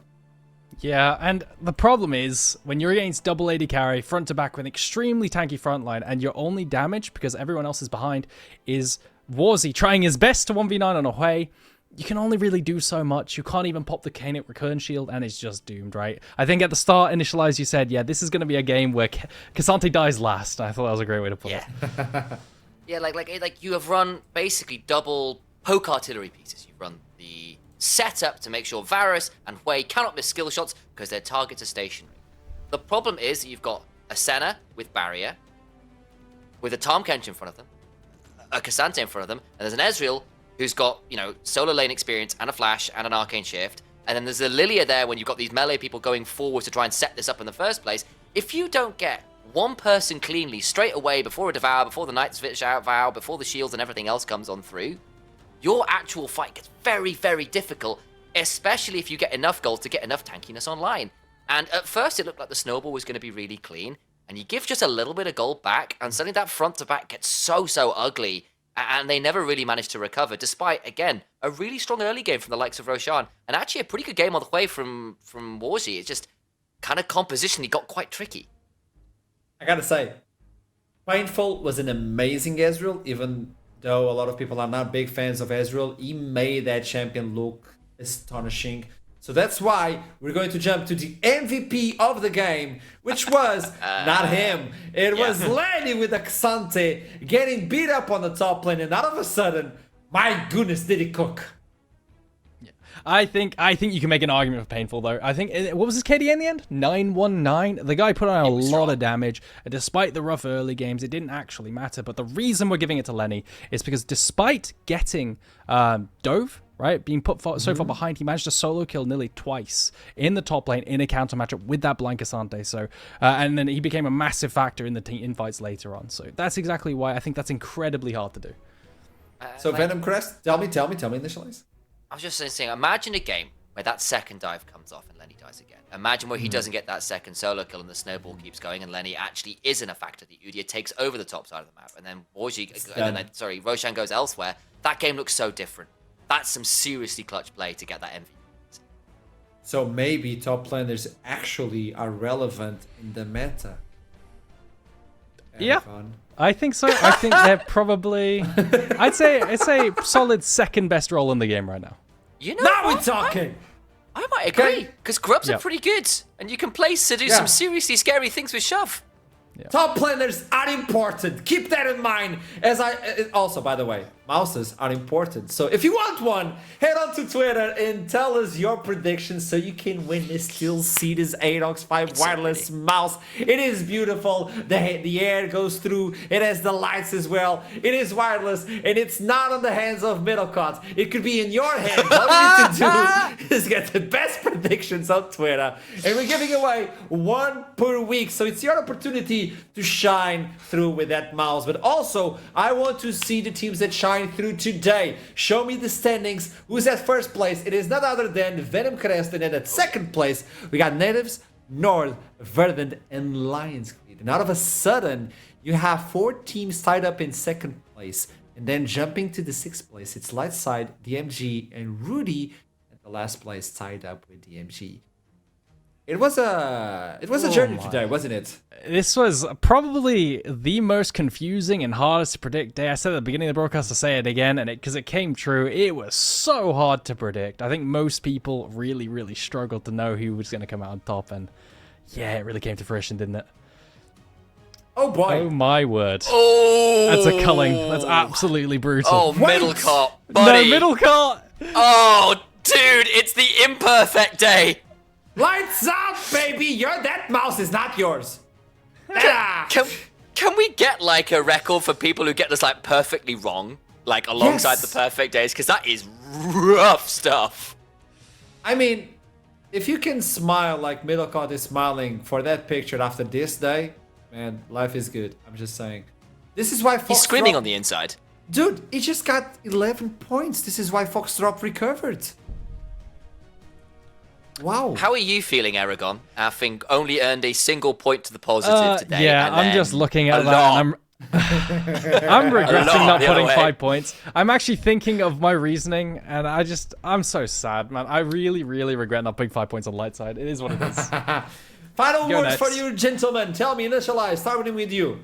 Yeah, and the problem is, when you're against double AD carry, front to back with an extremely tanky front line, and your only damage, because everyone else is behind, is Warzy trying his best to 1v9 on a Hui. You can only really do so much. You can't even pop the Kainic Recurrent Shield, and it's just doomed, right? I think at the start, Initialize, you said, yeah, this is going to be a game where Cassante dies last. I thought that was a great way to put it. Yeah, like you have run basically double poke artillery pieces. You've run the setup to make sure Varus and Hui cannot miss skill shots because their targets are stationary. The problem is that you've got a Senna with Barrier, with a Tahm Kench in front of them, a Cassante in front of them, and there's an Ezreal who's got, solo lane experience and a flash and an arcane shift. And then there's a Lilia there when you've got these melee people going forward to try and set this up in the first place. If you don't get one person cleanly straight away before a Devour, before the Night's Vow, before the shields and everything else comes on through, your actual fight gets very, very difficult, especially if you get enough gold to get enough tankiness online. And at first it looked like the snowball was going to be really clean, and you give just a little bit of gold back, and suddenly that front to back gets so ugly. And they never really managed to recover, despite, again, a really strong early game from the likes of Roshan, and actually a pretty good game all the way from Warzy. It's just kind of compositionally got quite tricky. I gotta say, Painful was an amazing Ezreal, even though a lot of people are not big fans of Ezreal. He made that champion look astonishing. So that's why we're going to jump to the MVP of the game, which was not him. It was Lenny with Cassante getting beat up on the top lane, and all of a sudden, my goodness, did he cook? Yeah. I think you can make an argument for Painful, though. I think, what was his KDA in the end? 919? The guy put on a lot of damage. Despite the rough early games, it didn't actually matter. But the reason we're giving it to Lenny is because despite getting Dove, right, being put so far behind, he managed to solo kill Nilly twice in the top lane in a counter matchup with that blind Cassante. So, and then he became a massive factor in the team infights later on. So that's exactly why I think that's incredibly hard to do. So Venom Crest, tell me, Initialize. I was just saying, imagine a game where that second dive comes off and Lenny dies again. Imagine where he doesn't get that second solo kill and the snowball keeps going and Lenny actually isn't a factor. The Udyr takes over the top side of the map, and then Roshan goes elsewhere. That game looks so different. That's some seriously clutch play to get that MVP. So maybe top laners actually are relevant in the meta. Yeah, I think so. I think they're probably, I'd say it's a solid second best role in the game right now. Now we're talking! I might agree, because Grubs are pretty good, and you can place to do some seriously scary things with Shove. Top laners are important. Keep that in mind. Also, by the way, mouses are important. So if you want one, head on to Twitter and tell us your predictions so you can win this Steel Seed's Adox 5 wireless mouse. It is beautiful. The air goes through. It has the lights as well. It is wireless, and it's not on the hands of Middlecott. It could be in your hands. All you need to do is get the best predictions on Twitter. And we're giving away one per week. So it's your opportunity to shine through with that mouse. But also, I want to see the teams that shine through today. Show me the standings. Who's at first place? It is none other than Venom Crest, and then at second place we got Natives, NORD, Verdant, and Lionscreed. And all of a sudden you have 4 teams tied up in second place, and then jumping to the 6th place it's Lightside, DMG, and Rudy at the last place tied up with DMG. It was a journey today, wasn't it? This was probably the most confusing and hardest to predict day. I said at the beginning of the broadcast to say it again, and because it came true, it was so hard to predict. I think most people really, really struggled to know who was going to come out on top, and yeah, it really came to fruition, didn't it? Oh boy! Oh my word! Oh, that's a culling. That's absolutely brutal. Oh, Middlecott, buddy! No, Middlecott! Oh, dude, it's the imperfect day. Lights out, baby! That mouse is not yours. Can we get like a record for people who get this like perfectly wrong, like alongside the perfect days? Because that is rough stuff. I mean, if you can smile like Middlecott is smiling for that picture after this day, man, life is good. I'm just saying. This is why he's screaming on the inside. Dude, he just got 11 points. This is why Foxdrop recovered. Wow. How are you feeling, Aragon? Having only earned a single point to the positive today. Yeah, I'm just looking at that and I'm regretting not putting 5 points. I'm actually thinking of my reasoning, and I'm so sad, man. I really, really regret not putting 5 points on Lightside. It is what it is. Final words for you, gentlemen. Tell me, Initialize, starting with you.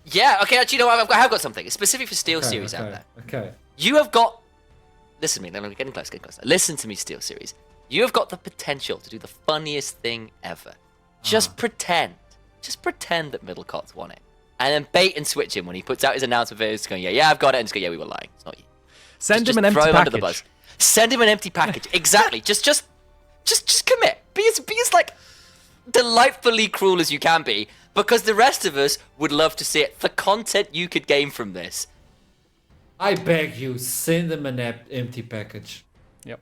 Yeah, okay, actually, you know what? I have got something. It's specific for Steel Okay, Series out okay, there. okay. You have got... Listen to me, I'm getting close, Listen to me, Steel Series. You have got the potential to do the funniest thing ever. Just pretend. Just pretend that Middlecott's won it. And then bait and switch him when he puts out his announcement videos going, yeah, I've got it, and just go, yeah, we were lying. It's not you. Send Just him an empty throw him under the package. bus. Send him an empty package. Exactly. Just commit. Be as like delightfully cruel as you can be, because the rest of us would love to see it. The content you could gain from this. I beg you, send them an empty package. Yep.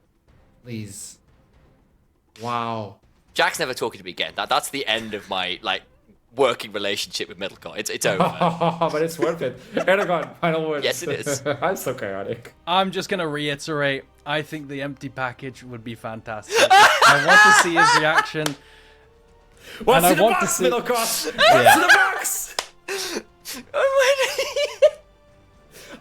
Please. Wow. Jack's never talking to me again. That's the end of my like working relationship with Middlecott. It's over. But it's worth it. Eragon, final words. Yes, it is. I'm so chaotic. I'm just gonna reiterate. I think the empty package would be fantastic. I want to see his reaction. What's And in I the want to box, see- Middlecott? Yeah. What's in the box?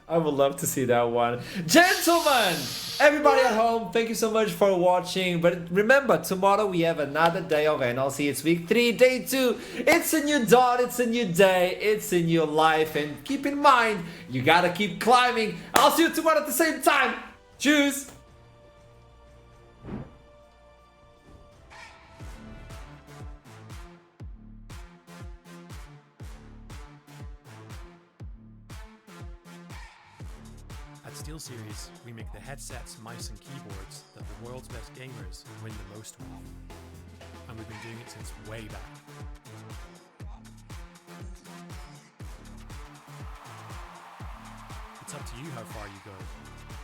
I would love to see that one. Gentlemen, everybody at home, thank you so much for watching. But remember, tomorrow we have another day of NLC. It's week 3, day 2. It's a new dawn, it's a new day, it's a new life. And keep in mind, you gotta keep climbing. I'll see you tomorrow at the same time. Cheers. At SteelSeries, we make the headsets, mice, and keyboards that the world's best gamers win the most with. And we've been doing it since way back. It's up to you how far you go,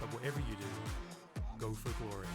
but whatever you do, go for glory.